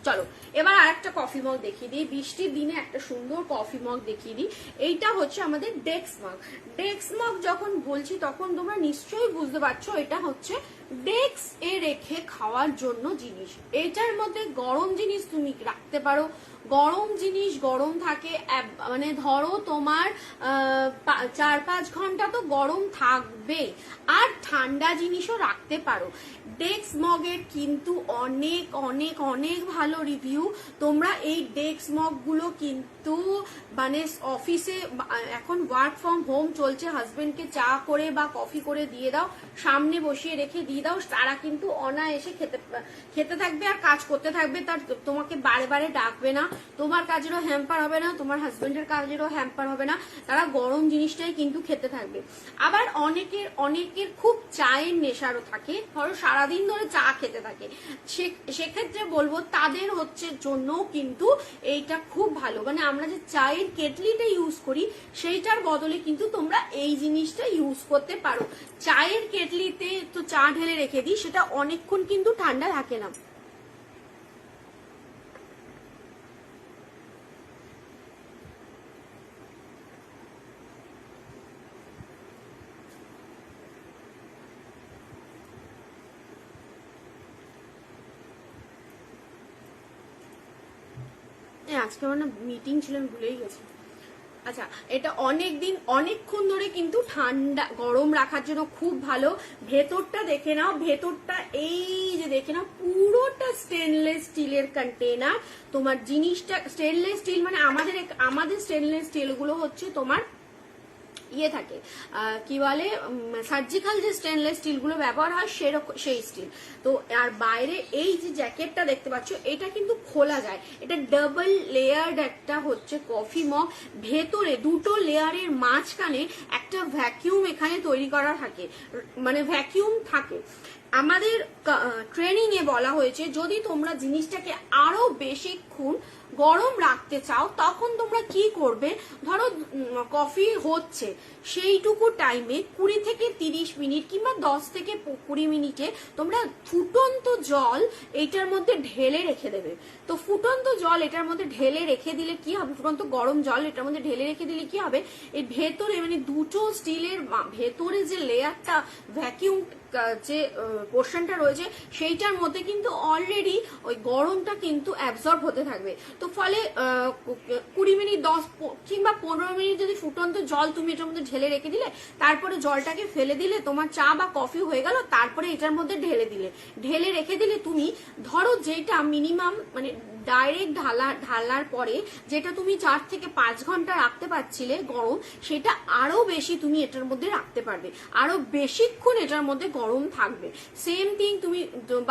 চলো এবার আরেকটা কফি মগ দেখিয়ে দিই। বৃষ্টির দিনে একটা সুন্দর কফি মগ দেখিয়ে দিই। এইটা হচ্ছে আমাদের ডেক্স মগ। ডেক্স মগ যখন বলছি তখন তোমরা নিশ্চয়ই বুঝতে পারছো এটা হচ্ছে ডেক্স এ রেখে খাওয়ার জন্য জিনিস। এটার মধ্যে গরম জিনিস তুমি রাখতে পারো, গরম জিনিস গরম থাকে, মানে ধরো তোমার 4-5 ঘন্টা তো গরম থাকবে, আর ঠান্ডা জিনিসও রাখতে পারো। ডেক্স মগের কিন্তু অনেক অনেক অনেক ভালো রিভিউ। তোমরা এই ডেক্স মগ গুলো কিন্তু মানে অফিসে এখন ওয়ার্ক ফ্রম হোম চলছে, হাজবেন্ডকে চা করে বা কফি করে দিয়ে দাও, সামনে বসিয়ে রেখে দিয়ে দাও, তারা কিন্তু অনায়াসে খেতে থাকবে আর কাজ করতে থাকবে। তার তোমাকে বারে বারে ডাকবে না, তোমার কাজেরও হ্যাম্পার হবে না, তোমার হাজবেন্ডের কাজেরও হ্যাম্পার হবে না, তারা গরম জিনিসটাই কিন্তু খেতে থাকবে। আবার অনেকের খুব চায়ের নেশারও থাকে, ধরো সারাদিন ধরে চা খেতে থাকে, সেক্ষেত্রে বলবো তাদের হচ্ছে জন্য কিন্তু এইটা খুব ভালো। মানে আমরা যে চায়ের কেটলিটা ইউজ করি সেইটার বদলে কিন্তু তোমরা এই জিনিসটা ইউজ করতে পারো। চায়ের কেটলিতে তো চা ঢেলে রেখে দিই, সেটা অনেকক্ষণ কিন্তু ঠান্ডা থাকে না। আজকে আমার না মিটিং ছিল, আমি ভুলেই গেছি। আচ্ছা, এটা অনেকক্ষণ ধরে কিন্তু ঠান্ডা গরম রাখার জন্য খুব ভালো। ভেতরটা দেখে নাও, ভেতরটা এই যে দেখে নাও, পুরোটা স্টেনলেস স্টিলের কন্টেনার। তোমার জিনিসটা স্টেনলেস স্টিল মানে আমাদের স্টেনলেস স্টিল গুলো হচ্ছে তোমার ইয়ে থাকে, কি বলে, সার্জিক্যাল যে স্টেনলেস স্টিল গুলো ব্যবহার হয় সেরকম সেই স্টিল। তো আর বাইরে এই যে জ্যাকেটটা দেখতে পাচ্ছ, এটা কিন্তু খোলা যায়। এটা ডাবল লেয়ার্ড একটা হচ্ছে কফি মগ, ভেতরে দুটো লেয়ারের মাঝখানে একটা ভ্যাকিউম এখানে তৈরি করা থাকে, মানে ভ্যাকিউম থাকে। আমাদের ট্রেনিং এ বলা হয়েছে যদি তোমরা জিনিসটাকে আরো বেশিক্ষণ গরম রাখতে চাও তখন তোমরা কি করবে, ধরো কফি হচ্ছে সেইটুকু টাইমে 20 থেকে 30 মিনিট কিংবা 10 থেকে 20 মিনিটে তোমরা ফুটন্ত জল এইটার মধ্যে ঢেলে রেখে দেবে। তো ফুটন্ত জল এটার মধ্যে ঢেলে রেখে দিলে কি হবে, ফুটন্ত গরম জল এটার মধ্যে ঢেলে রেখে দিলে কি হবে, এই ভেতরে মানে দুটো স্টিলের ভেতরে যে লেয়ারটা ভ্যাকিউম যে পোর্শনটা রয়েছে সেইটার মধ্যে কিন্তু অলরেডি ওই গরমটা কিন্তু অ্যাবজর্ব হতে থাকবে। তো ফলে 20 মিনিট 10 কিংবা 15 মিনিট যদি ফুটন্ত জল তুমি এটার মধ্যে ঢেলে রেখে দিলে, তারপরে জলটাকে ফেলে দিলে, তোমার চা বা কফি হয়ে গেল। তারপরে এটার মধ্যে ঢেলে রেখে দিলে তুমি ধরো যেটা মিনিমাম মানে ডাইরেক্ট ঢালার পরে যেটা তুমি 4 থেকে 5 ঘন্টা রাখতে পারছিলে গরম, সেটা আরো বেশি তুমি এটার মধ্যে রাখতে পারবে, আরো বেশিক্ষণ এটার মধ্যে গরম থাকবে। সেম থিং তুমি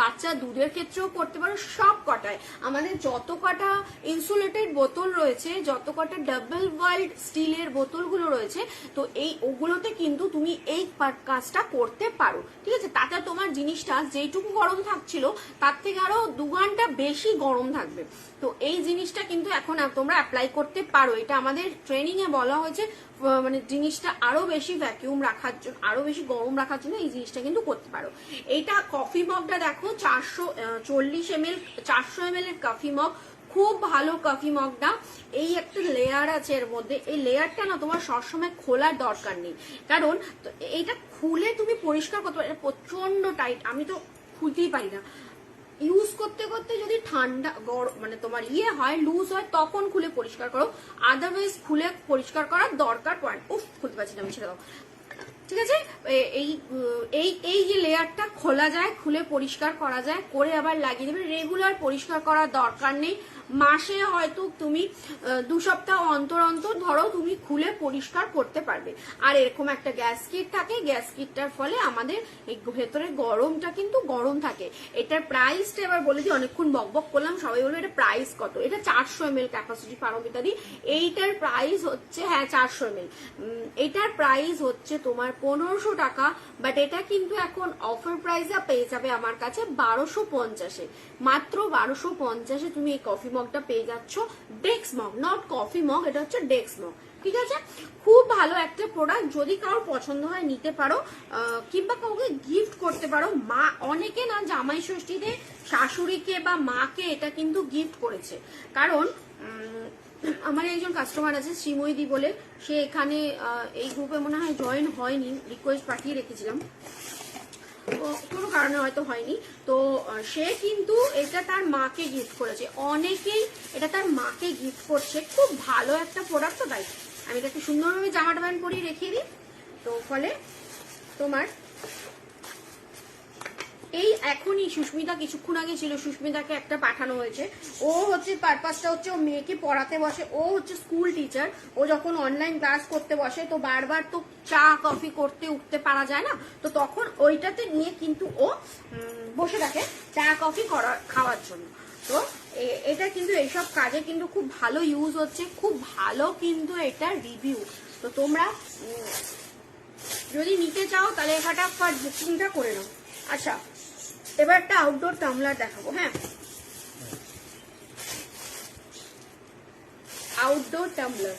বাচ্চা দুধের ক্ষেত্রেও করতে পারো। সব কটায় আমাদের যত কটা ইনসুলেটেড বোতল রয়েছে, যত কটা ডাবল ওয়ার্ল্ড স্টিলের বোতলগুলো রয়েছে, তো ওগুলোতে কিন্তু তুমি এই কাজটা করতে পারো, ঠিক আছে। তাতে তোমার জিনিসটা যেইটুকু গরম থাকছিল তার থেকে আরো 2 ঘন্টা বেশি গরম থাকবে। তো এই জিনিসটা কিন্তু এখন তোমরা অ্যাপ্লাই করতে পারো। এটা আমাদের ট্রেনিং এ বলা হয়েছে, মানে জিনিসটা আরো বেশি ভ্যাকিউম রাখার জন্য, আরো বেশি গরম রাখার জন্য এই জিনিসটা কিন্তু করতে পারো। এইটা কফি মগটা দেখো 440 ml 400 ml এর কফি মগ, খুব ভালো কফি মগটা। এই একটা লেয়ার আছে এর মধ্যে, এই লেয়ারটা না তোমার সবসময় খোলার দরকার নেই, কারণ এইটা খুলে তুমি পরিষ্কার করতে পারো। এটা প্রচন্ড টাইট, আমি তো খুলতেই পারি না। ইউজ করতে করতে যদি ঠান্ডা গরম মানে তোমার হয় লুজ হয় তখন খুলে পরিষ্কার করো, আদারওয়াইজ খুলে পরিষ্কার করার দরকার পড়ে না। উফ, খুলতে পারছি না আমি, ছেড়ে দাও। ঠিক আছে, এই যে লেয়ারটা খোলা যায়, খুলে পরিষ্কার করা যায়, করে আবার লাগিয়ে দেবে। রেগুলার পরিষ্কার করার দরকার নেই, মাসে হয়তো তুমি 2 সপ্তাহ অন্তর অন্তর ধরো তুমি খুলে পরিষ্কার করতে পারবে। আর এরকম একটা গ্যাস কিট থাকে, গ্যাস কিটটার ফলে আমাদের এই ভেতরে গরমটা কিন্তু গরম থাকে। এটার প্রাইসটা এবার বলে দিই, অনেকক্ষণ বকবক করলাম, সবাই বলবে এটা প্রাইস কত। এটা 400 ml ক্যাপাসিটি পারমিতাদি। এইটার প্রাইস হচ্ছে 400 ml, এটার প্রাইস হচ্ছে তোমার 1500 টাকা। বাট এটা কিন্তু এখন অফার প্রাইসে পেয়ে যাবে আমার কাছে 1250-এ, মাত্র 1250-এ তুমি এই কফি মগটা পেয়ে যাচ্ছ। ডেক্স মগ, নট কফি মগ, এটা হচ্ছে ডেক্স মগ, ঠিক আছে। খুব ভালো একটা প্রোডাক্ট, যদি কারোর পছন্দ হয় নিতে পারো, কিংবা কাউকে গিফট করতে পারো। মা অনেকে না জামাই ষষ্ঠীতে শাশুড়িকে বা মাকে এটা কিন্তু গিফট করেছে, কারণ আমার একজন কাস্টমার আছে শ্রীময়ী বলে, সে এখানে এই গ্রুপে মনে হয় জয়েন হয়নি, রিকোয়েস্ট পাঠিয়ে রেখেছিলাম, কোনো কারণে হয়তো হয়নি। তো সে কিন্তু এটা তার মাকে গিফট করেছে, অনেকেই এটা তার মাকে গিফট করছে। খুব ভালো একটা প্রোডাক্ট, তো তাই আমি এটাকে সুন্দরভাবে জামা প্যান্ট পরিয়ে রেখে দিই। তো ফলে তোমার এই এখনই সুস্মিতা কিছুক্ষণ আগে ছিল, সুস্মিতাকে একটা পাঠানো হয়েছে। ও হচ্ছে পারপাসটা হচ্ছে ও মেয়েকে পড়াতে বসে, ও হচ্ছে স্কুল টিচার। ও যখন অনলাইন ক্লাস করতে বসে তো বারবার তো চা কফি করতে উঠতে পারা যায় না, তো তখন ওইটাতে নিয়ে কিন্তু ও বসে থাকে চা কফি খাওয়ার জন্য। তো এটা কিন্তু এইসব কাজে কিন্তু খুব ভালো ইউজ হচ্ছে, খুব ভালো কিন্তু এটা রিভিউ। তো তোমরা যদি নিতে চাও তাহলে ফটাফট বুকিংটা করে নাও। আচ্ছা, এবার একটা আউটডোর টামলার দেখাবো। হ্যাঁ, আউটডোর টামলার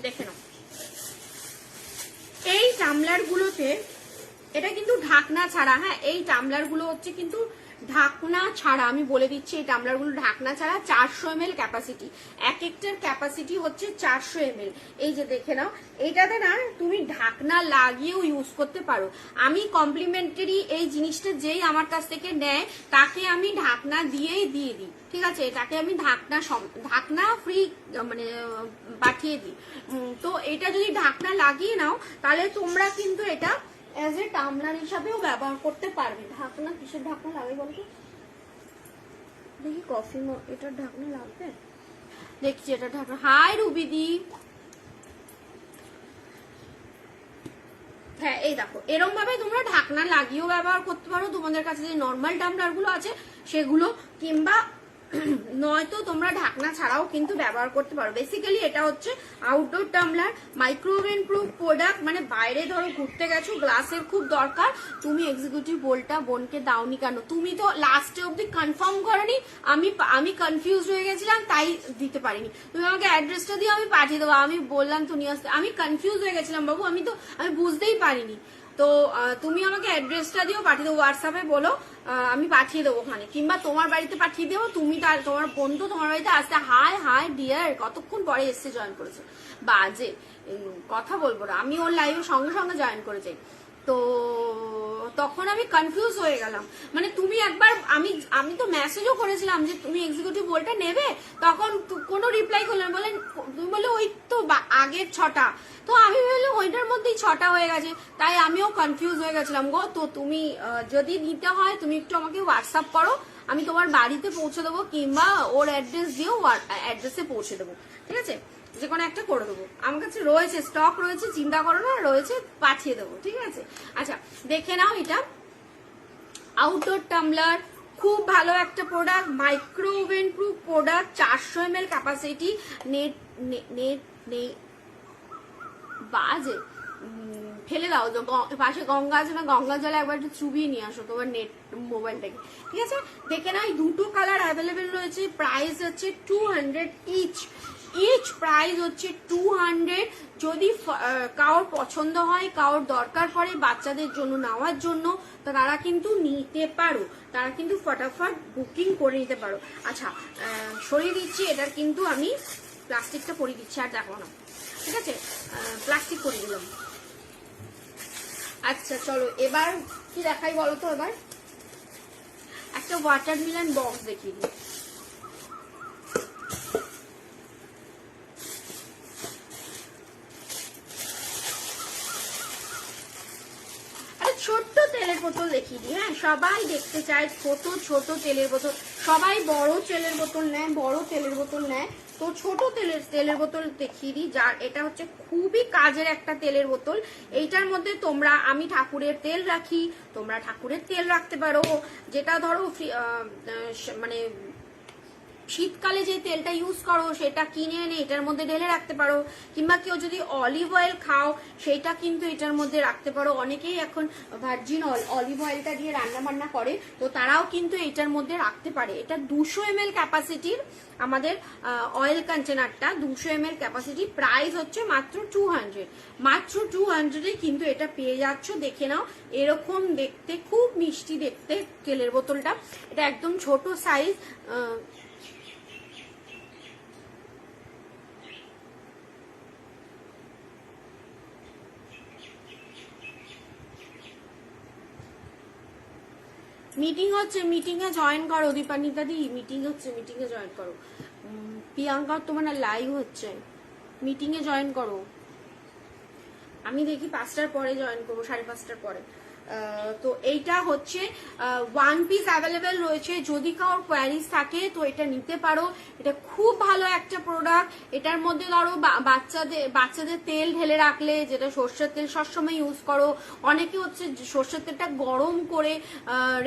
দেখে নাও। এই টামলার গুলোতে এটা কিন্তু ঢাকনা ছাড়া, হ্যাঁ এই টামলার গুলো হচ্ছে কিন্তু ঢাকনা ছাড়া, আমি বলে দিচ্ছি এই টামলারগুলো ঢাকনা ছাড়া 400 ml ক্যাপাসিটি, এক একটার ক্যাপাসিটি হচ্ছে 400 ml। এই যে দেখে নাও, এইটাতে না তুমি ঢাকনা লাগিয়েও ইউজ করতে পারো। আমি কমপ্লিমেন্টারি এই জিনিসটা যেই আমার কাছ থেকে নেয় তাকে আমি ঢাকনা দিয়েই দিয়ে দিই, ঠিক আছে, এটাকে আমি ঢাকনা ফ্রি মানে পাঠিয়ে দিই। তো এটা যদি ঢাকনা লাগিয়ে নাও তাহলে তোমরা কিন্তু এটা এজ এ টামলার হিসাবেও ব্যবহার করতে পারবে। ঢাকনা কিসের ঢাকনা লাগে বলতো দেখি, কফি এটার ঢাকনা লাগবে, দেখছি এটা ঢাকনা। হাই রুবিদি, হ্যাঁ এই দেখো এরকম ভাবে তোমরা ঢাকনা লাগিয়েও ব্যবহার করতে পারো তোমাদের কাছে যে নর্মাল টামলার গুলো আছে সেগুলো, কিংবা নয়তো তোমরা ঢাকনা ছাড়াও কিন্তু ব্যবহার করতে পারো। বেসিক্যালি এটা হচ্ছে আউটডোর টামলার, মাইক্রোওভেন প্রুফ প্রোডাক্ট, মানে বাইরে ধরো ঘুরতে গেছো, গ্লাসের খুব দরকার, তুমি এক্সিকিউটিভ বোলটা বোনকে দাওনি কেন, তুমি তো লাস্টে অব্দি কনফার্ম করনি, আমি কনফিউজ হয়ে গেছিলাম তাই দিতে পারিনি, তুমি আমাকে অ্যাড্রেসটা দিয়ে আমি পাঠিয়ে দেবো, আমি বললাম তো নিয়ে আসতে, আমি কনফিউজ হয়ে গেছিলাম বাবু, আমি বুঝতেই পারিনি, তো তুমি আমাকে অ্যাড্রেসটা দিও পাঠিয়ে দেবো, হোয়াটসঅ্যাপে বলো আমি পাঠিয়ে দেবো ওখানে, কিংবা তোমার বাড়িতে পাঠিয়ে দেবো, তুমি তার তোমার বোন তো তোমার বাড়িতে আসতে, হাই হাই ডিয়ার কতক্ষণ পরে এসছে জয়েন করেছে, বাজে কথা বলবো না, আমি ওর লাইভে সঙ্গে সঙ্গে জয়েন করে যাই। তো তখন আমি কনফিউজ হয়ে গেলাম, মানে তুমি একবার আমি তো মেসেজও করেছিলাম যে তুমি এক্সিকিউটিভ বোলটা নেবে, তখন কোনো রিপ্লাই করলেন, বলেন তুমি বলে ওই তো আগের 6টা, তো আমি বললাম ওইটার মধ্যেই 6টা হয়ে গেছে, তাই আমিও কনফিউজ হয়ে গেছিলাম গো। তো তুমি যদি নিতে হয় তুমি একটু আমাকে হোয়াটসঅ্যাপ করো, আমি তোমার বাড়িতে পৌঁছে দেবো, কিংবা ওর অ্যাড্রেস দিয়েও অ্যাড্রেসে পৌঁছে দেবো, ঠিক আছে, যে কোনো একটা করে দেবো, আমার কাছে রয়েছে, স্টক রয়েছে, চিন্তা করো না, রয়েছে, পাঠিয়ে দেবো, ঠিক আছে। আচ্ছা দেখে নাও, এটা আউটডোর টামলার, খুব ভালো একটা product, microwave proof product, 400 ml capacity, net net বাজে ফেলে দাও, পাশে গঙ্গা আছে না, গঙ্গা জলে একবার একটু চুবিয়ে নিয়ে আসো তোমার নেট মোবাইলটাকে, ঠিক আছে। দেখে না, এই দুটো কালার অ্যাভেলেবেল রয়েছে, প্রাইস হচ্ছে 200 ইচ প্রাইস হচ্ছে 200। যদি কারোর পছন্দ হয়, কারোর দরকার পড়ে বাচ্চাদের জন্য নেওয়ার জন্য, তো তারা কিন্তু নিতে পারো, তারা কিন্তু ফটাফট বুকিং করে নিতে পারো। আচ্ছা সরিয়ে দিচ্ছি, এটার কিন্তু আমি প্লাস্টিকটা পরিয়ে দিচ্ছি, আর দেখো না, ঠিক আছে, প্লাস্টিক করে দিলাম। আচ্ছা চলো এবার কি দেখাই বলো তো, এবার একটা ওয়াটারমেলন বক্স দেখিয়ে দিই। ছোট্ট তেলের বোতল দেখিয়ে দিই, হ্যাঁ সবাই দেখতে চায় ছোট ছোট তেলের বোতল, সবাই বড় তেলের বোতল নেয়, বড় তেলের বোতল নেয়, তো ছোট তেলের বোতল দেখিয়ে দিই, যার এটা হচ্ছে খুবই কাজের একটা তেলের বোতল। এইটার মধ্যে তোমরা, আমি ঠাকুরের তেল রাখি, তোমরা ঠাকুরের তেল রাখতে পারো, যেটা ধরো মানে শীতকালে যে তেলটা ইউজ করো সেটা কিনে এনে এটার মধ্যে ঢেলে রাখতে পারো, কিংবা কেউ যদি অলিভ অয়েল খাও সেটা কিন্তু এটার মধ্যে রাখতে পারো, অনেকেই এখন ভার্জিন অলিভ অয়েলটা দিয়ে রান্না বান্না করে, তো তারাও কিন্তু এটার মধ্যে রাখতে পারে। এটা 200 ml ক্যাপাসিটির আমাদের অয়েল কন্টেনারটা, 200 ml ক্যাপাসিটি, প্রাইস হচ্ছে মাত্র 200, মাত্র 200-এ কিন্তু এটা পেয়ে যাচ্ছ। দেখে নাও, এরকম দেখতে খুব মিষ্টি দেখতে তেলের বোতলটা, এটা একদম ছোট সাইজ, মিটিং হচ্ছে, মিটিং এ জয়েন করো দীপানিতা দি, মিটিং হচ্ছে, মিটিং এ জয়েন করো, প্রিয়াঙ্কা তোমার না লাইভ হচ্ছে, মিটিং এ জয়েন করো, আমি দেখি 5টার পরে জয়েন করবো, 5:30টার পরে। তো এইটা হচ্ছে 1 পিস অ্যাভেলেবেল রয়েছে, যদি কারোর কোয়ারিজ থাকে তো এটা নিতে পারো, এটা খুব ভালো একটা প্রোডাক্ট। এটার মধ্যে ধরো বাচ্চাদের তেল ঢেলে রাখলে, যেটা সর্ষের তেল সবসময় ইউজ করো, অনেকে হচ্ছে সর্ষের তেলটা গরম করে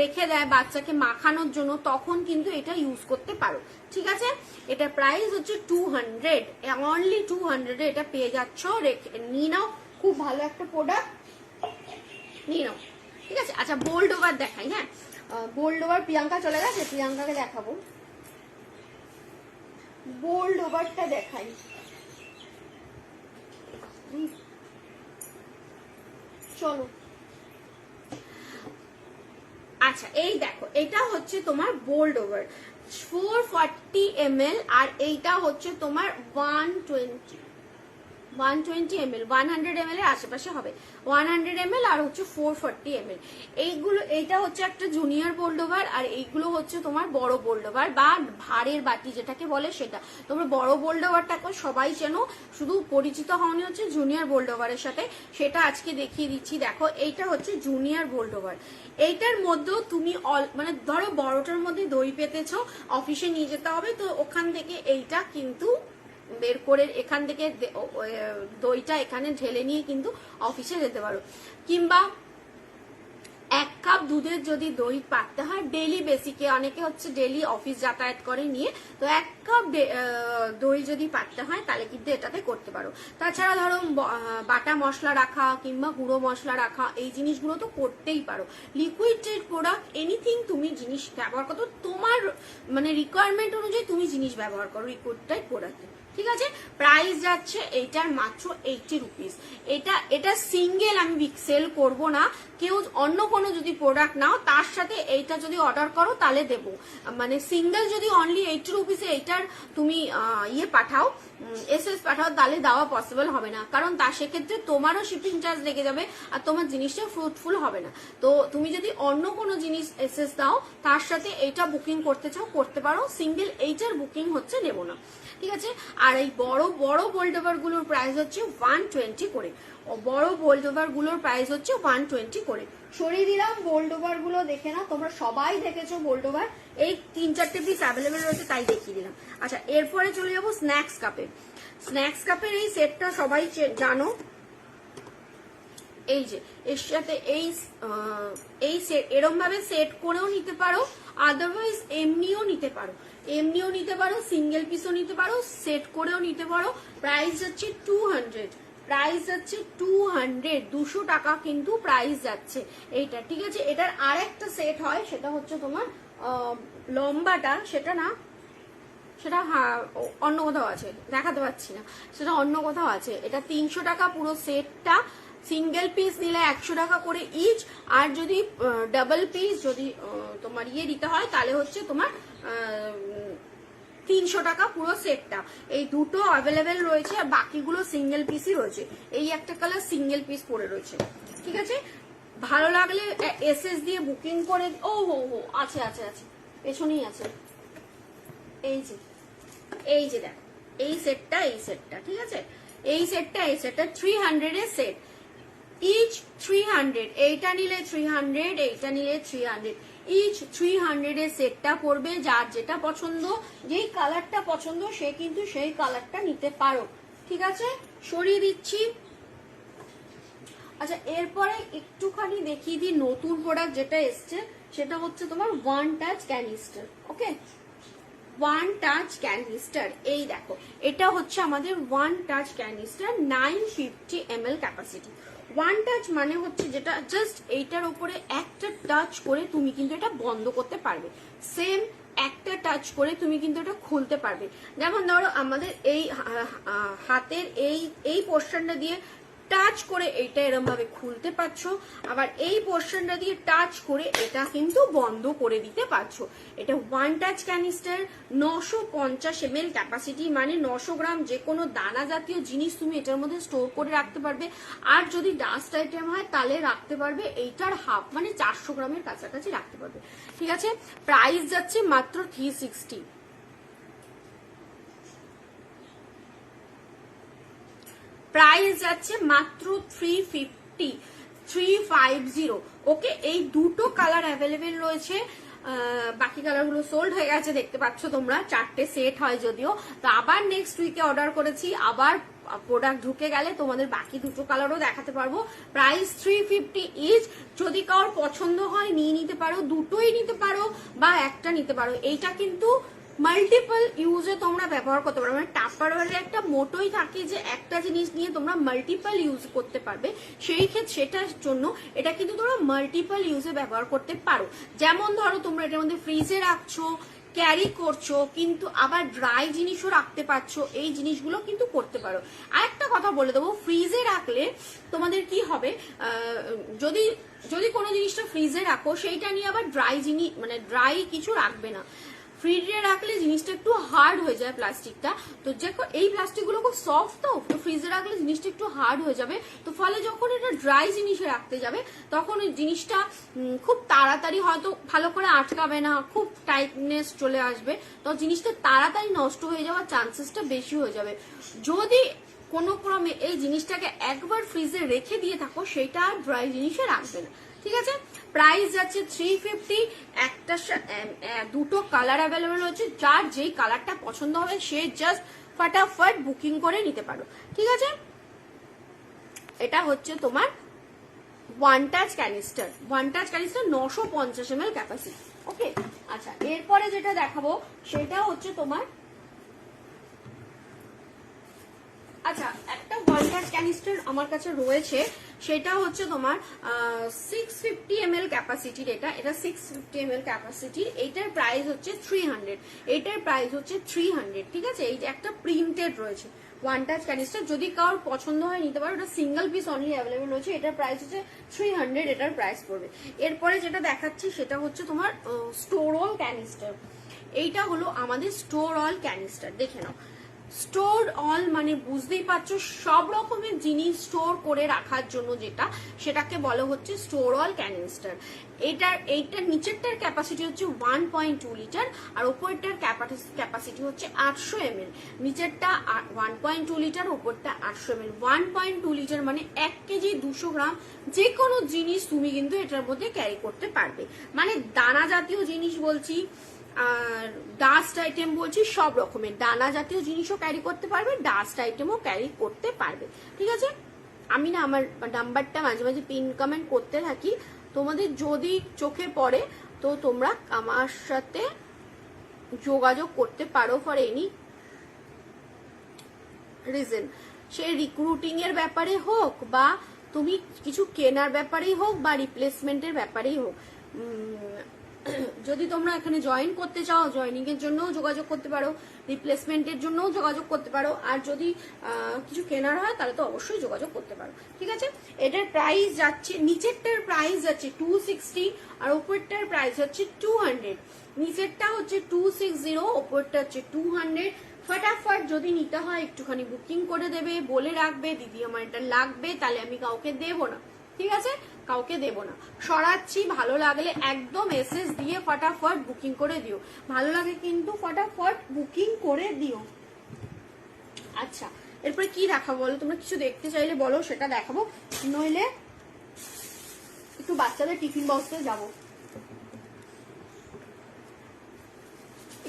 রেখে দেয় বাচ্চাকে মাখানোর জন্য, তখন কিন্তু এটা ইউজ করতে পারো, ঠিক আছে। এটা প্রাইস হচ্ছে 200, অনলি 200-এ এটা পেয়ে যাচ্ছ, নিয়ে নাও, খুব ভালো একটা প্রোডাক্ট, নিয়ে নাও, ঠিক আছে। আচ্ছা বোল্ড ওভার দেখাই, হ্যাঁ বোল্ড ওভার, প্রিয়াঙ্কা চলে গেছে, প্রিয়াঙ্কাকে দেখাবো, বোল্ড ওভারটা দেখাই, চলো আচ্ছা এই দেখো, এটা হচ্ছে তোমার বোল্ড ওভার 440 ml, আর এইটা হচ্ছে তোমার 120 ml, 100 ml এর আশেপাশে হবে, 100 ml আর হচ্ছে 440 ml। এইগুলো, এইটা হচ্ছে একটা জুনিয়র বোল্ড ওভার, আর এইগুলো হচ্ছে তোমার বড় বোল্ড ওভার বা ভারের বাটি যেটাকে বলে সেটা। তোমরা বড় বোল্ড ওভারটাকে সবাই চেনো, শুধু পরিচিত হওনি হচ্ছে জুনিয়র বোল্ড ওভারের সাথে, সেটা আজকে দেখিয়ে দিচ্ছি। দেখো এইটা হচ্ছে জুনিয়র বোল্ড ওভার। এইটার মধ্যেও তুমি মানে ধরো বড়টার মধ্যে দই পেতেছো, অফিসে নিয়ে যেতে হবে, তো ওখান থেকে এইটা কিন্তু বের করে এখান থেকে দইটা এখানে ঢেলে নিয়ে কিন্তু অফিসে যেতে পারো। কিংবা 1 কাপ দুধের যদি দই পাততে হয় ডেইলি বেসিকে, অনেকে হচ্ছে ডেইলি অফিস যাতায়াত করে নিয়ে, তো 1 কাপ দই যদি পাততে হয় তাহলে কিন্তু এটাতে করতে পারো। তাছাড়া ধরো বাটা মশলা রাখা কিংবা গুঁড়ো মশলা রাখা, এই জিনিসগুলো তো করতেই পারো। লিকুইডেড প্রোডাক্ট এনিথিং তুমি জিনিস ব্যবহার করো, তোমার মানে রিকোয়ারমেন্ট অনুযায়ী তুমি জিনিস ব্যবহার করো লিকুইডেড প্রোডাক্টে, ঠিক আছে। প্রাইস যাচ্ছে এইটার মাত্র 80 রুপিস। এটা সিঙ্গেল আমি সেল করব না, কেউ অন্য কোনো যদি প্রোডাক্ট নাও তার সাথে এইটা যদি অর্ডার করো তাহলে দেবো। মানে সিঙ্গেল যদি অনলি 80 রুপিসে এইটার তুমি পাঠাও, এসএস পাঠাও, তাহলে দেওয়া পসিবল হবে না, কারণ তার সেক্ষেত্রে তোমারও শিপিং চার্জ লেগে যাবে আর তোমার জিনিসটা ফ্রুটফুল হবে না। তো তুমি যদি অন্য কোনো জিনিস এসএস দাও তার সাথে এইটা বুকিং করতে চাও করতে পারো, সিঙ্গেল এইটার বুকিং হচ্ছে নেবো না, ঠিক আছে। আর এই বড় বড় বোল্ড ওভার গুলোর প্রাইস হচ্ছে 120 করে, বড় বোল্ড ওভার গুলোর প্রাইস হচ্ছে 120 করে। সরিয়ে দিলাম বোল্ড ওভার গুলো, দেখে না তোমরা সবাই দেখেছো বোল্ড ওভার, এই 3-4টে পিস অ্যাভেলেবেল রয়েছে তাই দেখিয়ে দিলাম। আচ্ছা এরপরে চলে যাবো স্ন্যাক্স কাপে। স্ন্যাক্স কাপের এই সেটটা সবাই জানো, এই যে এর সাথে এই সেট এরম ভাবে সেট করেও নিতে পারো, আদারওয়াইজ এমনিও নিতে পারো, এমনিও নিতে পারো, সিঙ্গেল পিসও নিতে পারো, সেট করেও নিতে পারো। প্রাইস যাচ্ছে 200, প্রাইস যাচ্ছে 200 টাকা কিন্তু প্রাইস যাচ্ছে এইটা, ঠিক আছে। এটার আর একটা সেট হয়, সেটা হচ্ছে তোমার লম্বাটা, সেটা না, সেটা অন্য কোথাও আছে, দেখাতে পাচ্ছি না, সেটা অন্য কোথাও আছে। এটা 300 টাকা পুরো সেটটা, সিঙ্গেল পিস নিলে 100 টাকা করে ইচ, আর যদি ডাবল পিস যদি তোমার দিতে হয় তাহলে হচ্ছে তোমার 300 টাকা পুরো সেটটা। এই দুটো অ্যাভেলেবেল রয়েছে, আর বাকিগুলো সিঙ্গেল পিসই রয়েছে। এই একটা কালার সিঙ্গেল পিস পরে রয়েছে, ঠিক আছে। ভালো লাগলে এসএস দিয়ে বুকিং করে, ও হো হো আছে আছে আছে, পেছনেই আছে, এই যে দেখো এই সেটটা, ঠিক আছে। এই সেটটা 300 এর সেট, ইচ 300, এইটা নিলে 300, এইটা নিলে 300, ইচ 300 এর সেটটা পড়বে। যার যেটা পছন্দ, যেই কালারটা পছন্দ সে কিন্তু সেই কালারটা নিতে পারো, ঠিক আছে। সরিয়ে দিচ্ছি। আচ্ছা এরপরে একটুখানি দেখিয়ে দিই নতুন প্রোডাক্ট যেটা এসছে, সেটা হচ্ছে তোমার ওয়ান টাচ ক্যানিস্টার। ওকে, ওয়ান টাচ ক্যানিস্টার, এই দেখো এটা হচ্ছে আমাদের one touch canister, 950 ml capacity. One touch মানে হচ্ছে যেটা জাস্ট এইটার উপরে একটা টাচ করে তুমি কিন্তু এটা বন্ধ করতে পারবে, সেম একটা টাচ করে তুমি কিন্তু এটা খুলতে পারবে। যেমন ধরো আমাদের এই হাতের এই পোর্শনটা দিয়ে টাচ করে এইটা এরম ভাবে খুলতে পারছো, আবার এই পোর্শনটা দিয়ে টাচ করে এটা কিন্তু বন্ধ করে দিতে পারছো। এটা one touch canister, 950 ml capacity, মানে 900 গ্রাম যে কোনো দানা জাতীয় জিনিস তুমি এটার মধ্যে স্টোর করে রাখতে পারবে। আর যদি ডাস্ট আইটেম হয় তাহলে রাখতে পারবে এইটার হাফ, মানে 400 গ্রামের কাছাকাছি রাখতে পারবে, ঠিক আছে। প্রাইস যাচ্ছে মাত্র 360, প্রাইস যাচ্ছে মাত্র 350। ওকে, এই দুটো কালার অ্যাভেলেবেল রয়েছে, বাকি কালারগুলো সোল্ড হয়ে গেছে দেখতে পাচ্ছ তোমরা, 4টে সেট হয় যদিও। তো আবার নেক্সট উইকে অর্ডার করেছি, আবার প্রোডাক্ট ঢুকে গেলে তোমাদের বাকি দুটো কালারও দেখাতে পারবো। Price 350 each. যদি কারোর পছন্দ হয় নিয়ে নিতে পারো, দুটোই নিতে পারো বা একটা নিতে পারো। এইটা কিন্তু মাল্টিপল ইউজে তোমরা ব্যবহার করতে পারো, মানে টাপারওয়ারে একটা মোটোই থাকে যে একটা জিনিস নিয়ে তোমরা মাল্টিপল ইউজ করতে পারবে, সেই ক্ষেত্রে সেটার জন্য এটা কিন্তু তোমরা মাল্টিপল ইউজে ব্যবহার করতে পারো। যেমন ধরো তোমরা এটার মধ্যে ফ্রিজে রাখছো ক্যারি করছো কিন্তু আবার ড্রাই জিনিসও রাখতে পারছো, এই জিনিসগুলো কিন্তু করতে পারো। আর একটা কথা বলে দেবো, ফ্রিজে রাখলে তোমাদের কি হবে, যদি যদি কোনো জিনিসটা ফ্রিজে রাখো সেইটা নিয়ে আবার ড্রাই জিনিস মানে ড্রাই কিছু রাখবে না। ফ্রিজে রাখলে জিনিসটা একটু হার্ড হয়ে যায় প্লাস্টিকটা, তো দেখো এই প্লাস্টিকগুলো খুব সফট, তো ফ্রিজে রাখলে জিনিসটা একটু হার্ড হয়ে যাবে, তো ফলে যখন এটা ড্রাই জিনিসে রাখতে যাবে তখন ওই জিনিসটা খুব তাড়াতাড়ি হয়তো ভালো করে আটকাবে না, খুব টাইটনেস চলে আসবে, তো জিনিসটা তাড়াতাড়ি নষ্ট হয়ে যাওয়ার চান্সেসটা বেশি হয়ে যাবে। যদি কোনো ক্রমে এই জিনিসটাকে একবার ফ্রিজে রেখে দিয়ে থাকো সেটা ড্রাই জিনিসে রাখবে না, ঠিক আছে। প্রাইস যাচ্ছে 350, একটা দুটো কালার অ্যাভেলেবেল হচ্ছে, যার যেই কালারটা পছন্দ হবে সে জাস্ট ফটাফট বুকিং করে নিতে পারো, ঠিক আছে। এটা হচ্ছে তোমার one touch canister, 950 ml capacity, okay. আচ্ছা, এরপরে যেটা দেখাবো সেটা হচ্ছে তোমার, আচ্ছা একটা ওয়ান টাচ ক্যানিস্টার আমার কাছে রয়েছে, সেটা হচ্ছে তোমার 650 ml ক্যাপাসিটির, এটা 650 ml ক্যাপাসিটির, এইটার প্রাইস হচ্ছে 300, এইটার প্রাইস হচ্ছে 300, ঠিক আছে। এই যে একটা প্রিন্টেড রয়েছে ওয়ান টাচ ক্যানিস্টার, যদি কারোর পছন্দ হয় নিতে পারো, এটা সিঙ্গেল পিস অনলি অ্যাভেলেবেল রয়েছে, এটার প্রাইস হচ্ছে 300, এটার প্রাইস পড়বে। এরপরে যেটা দেখাচ্ছি সেটা হচ্ছে তোমার স্টোর অল ক্যানিস্টার, এইটা হলো আমাদের স্টোর অল ক্যানিস্টার, দেখে নাও। স্টোর অল মানে বুঝতেই পারছো সব রকমের জিনিস স্টোর করে রাখার জন্য যেটা, সেটাকে বলা হচ্ছে স্টোর অল ক্যানিস্টার। এইটার নিচেরটার ক্যাপাসিটি হচ্ছে 1.2 লিটার আর উপরেরটার ক্যাপাসিটি হচ্ছে 800 ml। নিচেরটা 1.2 লিটার, উপরটা 800 ml। 1.2 লিটার মানে 1 কেজি 200 গ্রাম যে কোনো জিনিস তুমি কিন্তু এটার মধ্যে ক্যারি করতে পারবে, মানে দানা জাতীয় জিনিস বলছি আর ডাস্ট আইটেম বলছি, সব রকমের দানা জাতীয় জিনিসও ক্যারি করতে পারবে, ডাস্ট আইটেমও ক্যারি করতে পারবে, ঠিক আছে। আমি না আমার নাম্বারটা মাঝে মাঝে পিন কমেন্ট করতে থাকি, তোমাদের যদি চোখে পড়ে তো তোমরা আমার সাথে যোগাযোগ করতে পারো for any reason, say recruiting এর ব্যাপারে হোক বা তুমি কিছু কেনার ব্যাপারেই হোক বা রিপ্লেসমেন্টের ব্যাপারেই হোক। যদি তোমরা এখানে জয়েন করতে চাও জয়নিং এর জন্যও যোগাযোগ করতে পারো, রিপ্লেসমেন্টের জন্যও যোগাযোগ করতে পারো, আর যদি কিছু কেনার হয় তাহলে তো অবশ্যই যোগাযোগ করতে পারো, ঠিক আছে। এটার প্রাইস যাচ্ছে, নিচেরটার প্রাইস যাচ্ছে 260 আর উপরটার প্রাইস হচ্ছে 200। নিচেরটা হচ্ছে 260, উপরটা হচ্ছে 200। ফটাফট যদি নিতে হয় একটুখানি বুকিং করে দেবে, বলে রাখবে দিদি আমার এটা লাগবে, তাহলে আমি কাউকে দেবো না, ঠিক আছে, কাউকে দেব না, সরাচ্ছি। ভালো লাগলে একদম এসএস দিয়ে ফটাফট বুকিং করে দিও, ভালো লাগে কিন্তু ফটাফট বুকিং করে দিও। আচ্ছা, এরপরে কি দেখাবো বলো, তোমরা কিছু দেখতে চাইলে বলো, সেটা দেখাবো, নইলে একটু বাচ্চাদের টিফিন বক্সে যাব,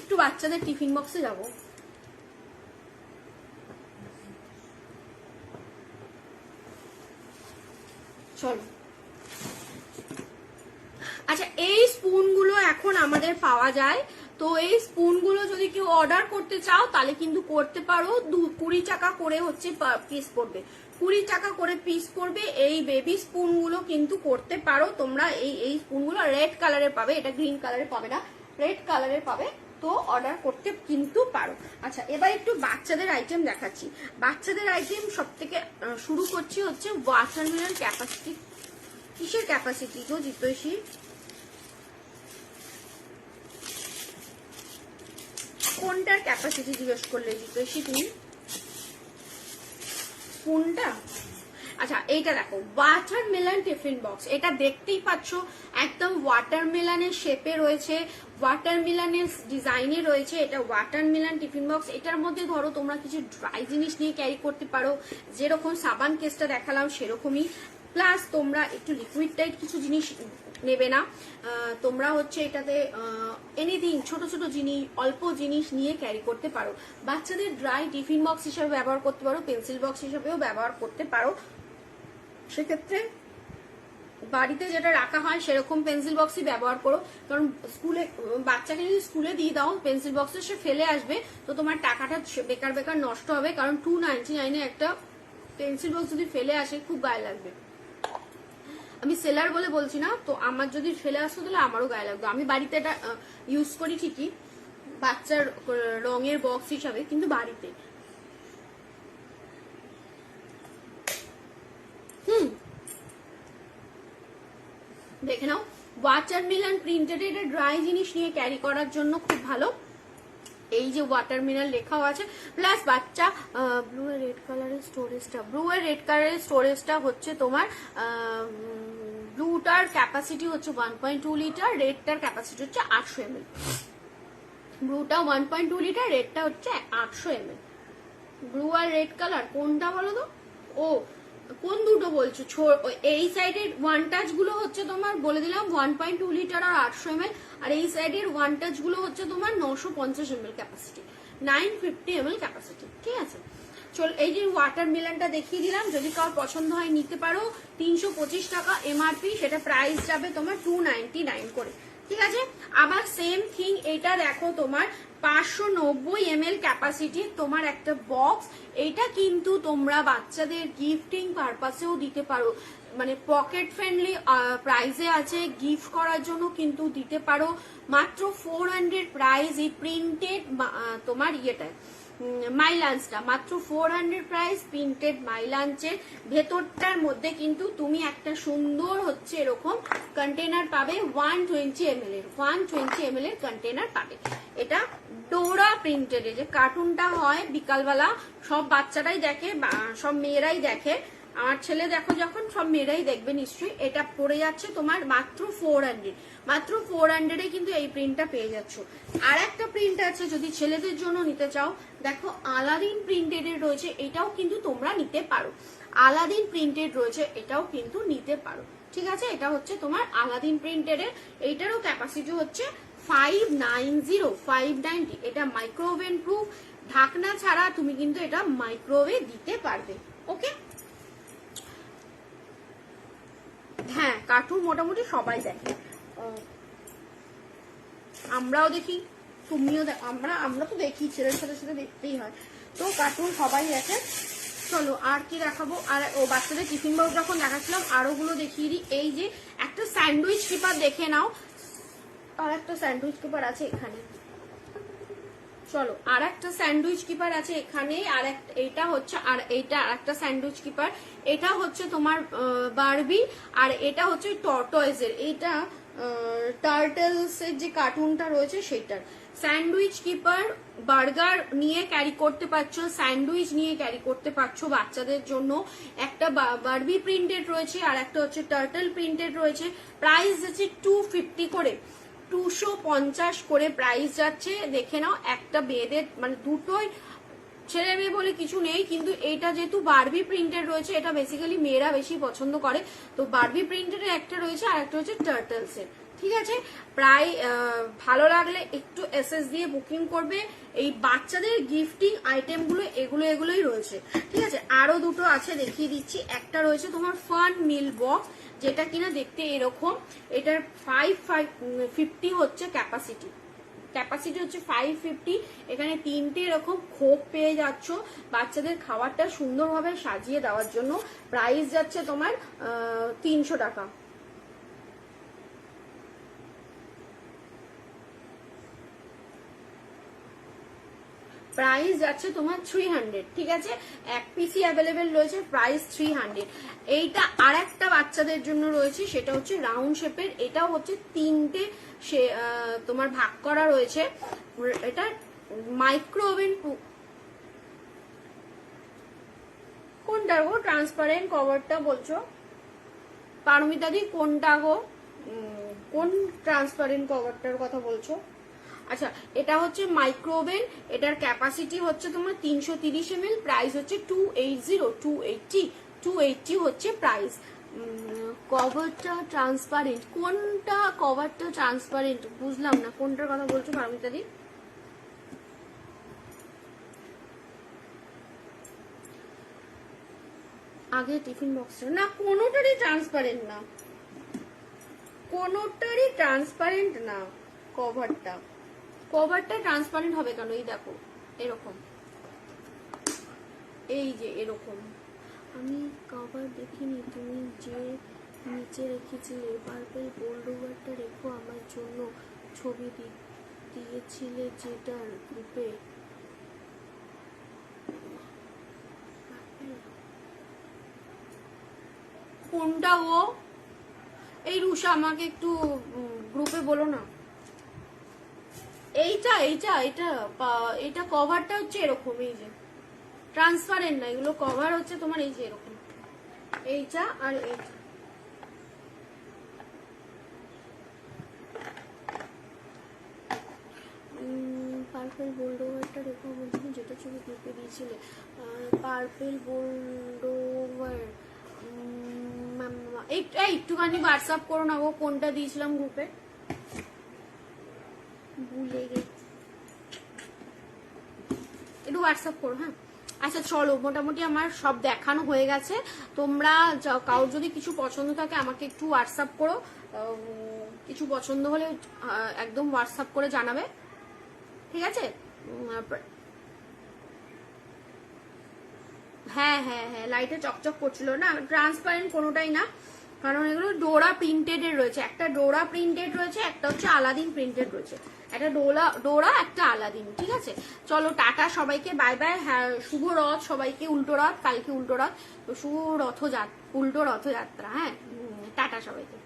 একটু বাচ্চাদের টিফিন বক্সে যাব। চলো, আচ্ছা এই স্পুনগুলো এখন আমাদের পাওয়া যায়, তো এই স্পুনগুলো যদি কেউ অর্ডার করতে চাও তাহলে কিন্তু করতে পারো। 20 টাকা করে হচ্ছে পিস পড়বে, 20 টাকা করে পিস পড়বে। এই বেবি স্পুনগুলো কিন্তু করতে পারো তোমরা, এই স্পুনগুলো রেড কালারের পাবে, এটা গ্রিন কালারের পাবে না, রেড কালারের পাবে, তো অর্ডার করতে কিন্তু পারো। আচ্ছা, এবার একটু বাচ্চাদের আইটেম দেখাচ্ছি। বাচ্চাদের আইটেম সব থেকে শুরু করছি হচ্ছে ওয়াটারমেলন ক্যাপাসিটি। কিসের ক্যাপাসিটি গো জিতৈষী? কোনটার ক্যাপাসিটি জিজ্ঞেস করলে জিতৈষী তুমি? কোনটা? আচ্ছা, এইটা দেখো, ওয়াটারমেলন টিফিন বক্স, এটা দেখতেই পাচ্ছ একদম ওয়াটারমেলনের শেপে রয়েছে, ওয়াটারমেলনের ডিজাইনে রয়েছে, এটা ওয়াটারমেলন টিফিন বক্স। এটার মধ্যে ধরো তোমরা কিছু ড্রাই জিনিস নিয়ে ক্যারি করতে পারো, যেরকম সাবান কেসটা দেখালাম সেরকমই, প্লাস তোমরা একটু লিকুইড টাইপ কিছু জিনিস নেবে না, তোমরা হচ্ছে এটাতে এনিথিং ছোট ছোট জিনিস, অল্প জিনিস নিয়ে ক্যারি করতে পারো। বাচ্চাদের ড্রাই টিফিন বক্স হিসেবে ব্যবহার করতে পারো, পেন্সিল বক্স হিসেবেও ব্যবহার করতে পারো। সেক্ষেত্রে বাড়িতে যেটা রাখা হয় সেরকম পেন্সিল বক্সই ব্যবহার করো, কারণ স্কুলে বাচ্চাকে যদি স্কুলে দিয়ে দাও পেন্সিল বক্সে সে ফেলে আসবে, তো তোমার টাকাটা বেকার বেকার নষ্ট হবে, কারণ 299 একটা পেন্সিল বক্স যদি ফেলে আসে খুব গায়ে লাগবে। আমি সেলার বলে বলছি না, তো আমার যদি ফেলে আসতো তাহলে আমারও গায়ে লাগতো। আমি বাড়িতে এটা ইউজ করি ঠিকই, বাচ্চার রঙের বক্স হিসাবে, কিন্তু বাড়িতে। দেখে নাও, ওয়াটারমেলন প্রিন্টেড, এটা ড্রাই জিনিস নিয়ে ক্যারি করার জন্য খুব ভালো। এই যে ওয়াটারমেলন লেখাও আছে, প্লাস বাচ্চা ব্লু এর রেড কালারের স্টোরেজটা, ব্লু এর রেড কালারের স্টোরেজটা হচ্ছে তোমার ব্লুটার ক্যাপাসিটি হচ্ছে 1.2 লিটার, রেডটার ক্যাপাসিটি হচ্ছে 800 ml। ব্লুটা 1.2 লিটার, রেডটা হচ্ছে 800 ml। ব্লু আর রেড কালার কোনটা বলো তো? ও কোন দুটো বলছো? এই সাইডের ওয়ান টাচ গুলো হচ্ছে তোমার বলে দিলাম 1.2 লিটার আর 800 ml, আর এই সাইডের ওয়ান টাচ গুলো হচ্ছে তোমার 950 ml ক্যাপাসিটি, 950 ml ক্যাপাসিটি। ঠিক আছে, চল এই যে ওয়াটারমেলনটা দেখিয়ে দিলাম, যদি কারোর পছন্দ হয় নিতে পারো। 325 টাকা এমআরপি, সেটা প্রাইস যাবে তোমার 299 করে। ঠিক আছে, আবার সেম থিং এটা দেখো, তোমার 590 ml ক্যাপাসিটি তোমার একটা বক্স। এটা কিন্তু তোমরা বাচ্চাদের গিফটিং পারপাসেও দিতে পারো, মানে পকেট ফ্রেন্ডলি প্রাইসে আছে, গিফট করার জন্য কিন্তু দিতে পারো। মাত্র 400 প্রাইস এই প্রিন্টেড তোমার ইয়েটা মাইলাঞ্চটা, মাত্র 400 প্রাইস প্রিন্টেড মাইলাঞ্চের। ভেতরটার মধ্যে কিন্তু তুমি একটা সুন্দর হচ্ছে এরকম কন্টেনার পাবে, 120 ml এর 120 ml এর কন্টেনার পাবে। এটা ডোরা প্রিন্টেড, যে কার্টুনটা হয় বিকালবেলা সব বাচ্চারাই দেখে, সব মেয়েরাই দেখে, আমার ছেলে দেখো যখন, সব মেয়েরাই দেখবে নিশ্চয়ই। এটা পড়ে যাচ্ছে তোমার মাত্র 400, মাত্র 400 এ কিন্তু এই প্রিন্টটা পেয়ে যাচ্ছ। আর একটা প্রিন্ট আছে যদি ছেলেদের জন্য নিতে চাও, দেখো আলাদিন প্রিন্টেড এর রয়েছে, এটাও কিন্তু তোমরা নিতে পারো। আলাদিন প্রিন্টেড রয়েছে, এটাও কিন্তু নিতে পারো। ঠিক আছে, এটা হচ্ছে তোমার আলাদিন প্রিন্টেড এর, এইটারও ক্যাপাসিটি হচ্ছে 590। এটা মাইক্রোওভেন প্রুফ, ঢাকনা ছাড়া তুমি কিন্তু এটা মাইক্রোওয়েভে দিতে পারবে। ওকে, হ্যাঁ কার্টুন মোটামুটি সবাই দেখে, আমরাও দেখি, তুমিও আমরা তো দেখি, ছেলের সাথে সাথে দেখতেই হয়, তো কার্টুন সবাই দেখে। চলো আর কি দেখাবো, আর ও বাচ্চাদের টিফিন বক্স যখন দেখাচ্ছিলাম আরো গুলো দেখিয়ে দিই। এই যে একটা স্যান্ডউইচ কিপার দেখে নাও, আর একটা স্যান্ডউইচ কিপার আছে এখানে, চলো আর একটা স্যান্ডউইচ কিপার আছে এখানে, আর এইটা হচ্ছে, আর এইটা আর একটা স্যান্ডউইচ কিপার, এটা হচ্ছে তোমার বারবি, আর এটা হচ্ছে টর্টয়েজ এর, এইটা টার্টলস এর যে কার্টুনটা রয়েছে সেটার। স্যান্ডউইচ কিপার বার্গার নিয়ে ক্যারি করতে পারছো, স্যান্ডউইচ নিয়ে ক্যারি করতে পারছো বাচ্চাদের জন্য। একটা বারবি প্রিন্টেড রয়েছে, আর একটা হচ্ছে টার্টল প্রিন্টেড রয়েছে। প্রাইস আছে 250 করে, 250 করে প্রাইস যাচ্ছে। দেখে নাও, একটা বেদের মানে দুটোই ছেলে মেয়ে বলে কিছু নেই, কিন্তু এটা যেহেতু বারবি প্রিন্টেড রয়েছে, এটা বেসিক্যালি মেয়েরা বেশি পছন্দ করে, তো বারবি প্রিন্টেড একটা রয়েছে, আর একটা হচ্ছে টার্টলস এর। ঠিক আছে, প্রায় ভালো লাগলে একটু এসএস দিয়ে বুকিং করবে। এই বাচ্চাদের গিফটিং আইটেম গুলো এগুলোই রয়েছে। ঠিক আছে, আরো দুটো আছে দেখিয়ে দিচ্ছি। একটা রয়েছে তোমার ফান মিল বক্স, যেটা কিনা দেখতে এরকম, এটার 550 হচ্ছে ক্যাপাসিটি, ক্যাপাসিটি হচ্ছে 550। এখানে তিনটে এরকম খোপ পেয়ে যাচ্ছ বাচ্চাদের খাবারটা সুন্দরভাবে সাজিয়ে দেওয়ার জন্য। প্রাইস যাচ্ছে তোমার 300 টাকা। প্রাইস যাচ্ছে তোমার 300। ঠিক আছে, এক পিসি অ্যাভেলেবেল রয়েছে, প্রাইস 300। এইটা আর একটা বাচ্চাদের জন্য রয়েছে, সেটা হচ্ছে রাউন্ড শেপের, এটাও হচ্ছে তিনটে সে তোমার ভাগ করা রয়েছে। এটা মাইক্রোওভেন, কোনটা গো ট্রান্সপারেন্ট কভারটা বলছো পারমিতাদি? কোনটা গো, কোন ট্রান্সপারেন্ট কভারটার কথা বলছো? আচ্ছা, এটা হচ্ছে মাইক্রোওভেন, এটার ক্যাপাসিটি হচ্ছে তোমার 330 ml, প্রাইস হচ্ছে 280 হচ্ছে প্রাইস। কভারটা ট্রান্সপারেন্ট, কোনটা কভারটা ট্রান্সপারেন্ট বুঝলাম না, কোনটার কথা বলছো পারমিতাদি? আগে টিফিন বক্সটা না, কোনোটারই ট্রান্সপারেন্ট না, কোনোটারই ট্রান্সপারেন্ট না। কভারটা ট্রান্সপারেন্ট হবে কেন? এই দেখো এরকম, এই যে এরকম। আমি কভার দেখিনি, তুমি যে নিচে রেখেছিলে পার্পল বোল্ড ওভারটা রেখো আমার জন্য, ছবি দিয়েছিলে যেটার গ্রুপে, কোনটা গো? এই রুষা আমাকে একটু গ্রুপে বলো না। এইটা এইটা এটা এটা কভারটা হচ্ছে এরকম, এই যে ট্রান্সপারেন্ট না, এগুলো কভার হচ্ছে তোমার এই যে এরকম, এইটা আর এইটা। পার্পেল বোল্ডোভারটা রেখো বলছিল, যেটা ছবি গ্রুপে দিয়েছিলে। পার্পেল বোল্ডোভার একটুখানি হোয়াটসঅ্যাপ করো না গো, কোনটা দিয়েছিলাম গ্রুপে, ভুলে গেছি, একটু হোয়াটসঅ্যাপ করো। হ্যাঁ আচ্ছা চলো, মোটামুটি আমার সব দেখানো হয়ে গেছে। তোমরা কারোর যদি কিছু পছন্দ থাকে আমাকে একটু হোয়াটসঅ্যাপ করো, কিছু পছন্দ হলে একদম হোয়াটসঅ্যাপ করে জানাবে, ঠিক আছে? হ্যাঁ হ্যাঁ হ্যাঁ, লাইটে চকচক করছিল না, ট্রান্সপারেন্ট কোনোটাই না, কারণ এগুলো ডোরা প্রিন্টেড এর রয়েছে, একটা ডোরা প্রিন্টেড রয়েছে, একটা হচ্ছে আলাদিন প্রিন্টেড রয়েছে, একটা ডোরা একটা আলাদিন, ঠিক আছে? চলো টাটা সবাইকে, বাই বাই। হ্যাঁ শুভ রথ সবাইকে, উল্টো রথ, কালকে উল্টো রথ, তো শুভ উল্টো রথযাত্রা। হ্যাঁ টাটা সবাইকে।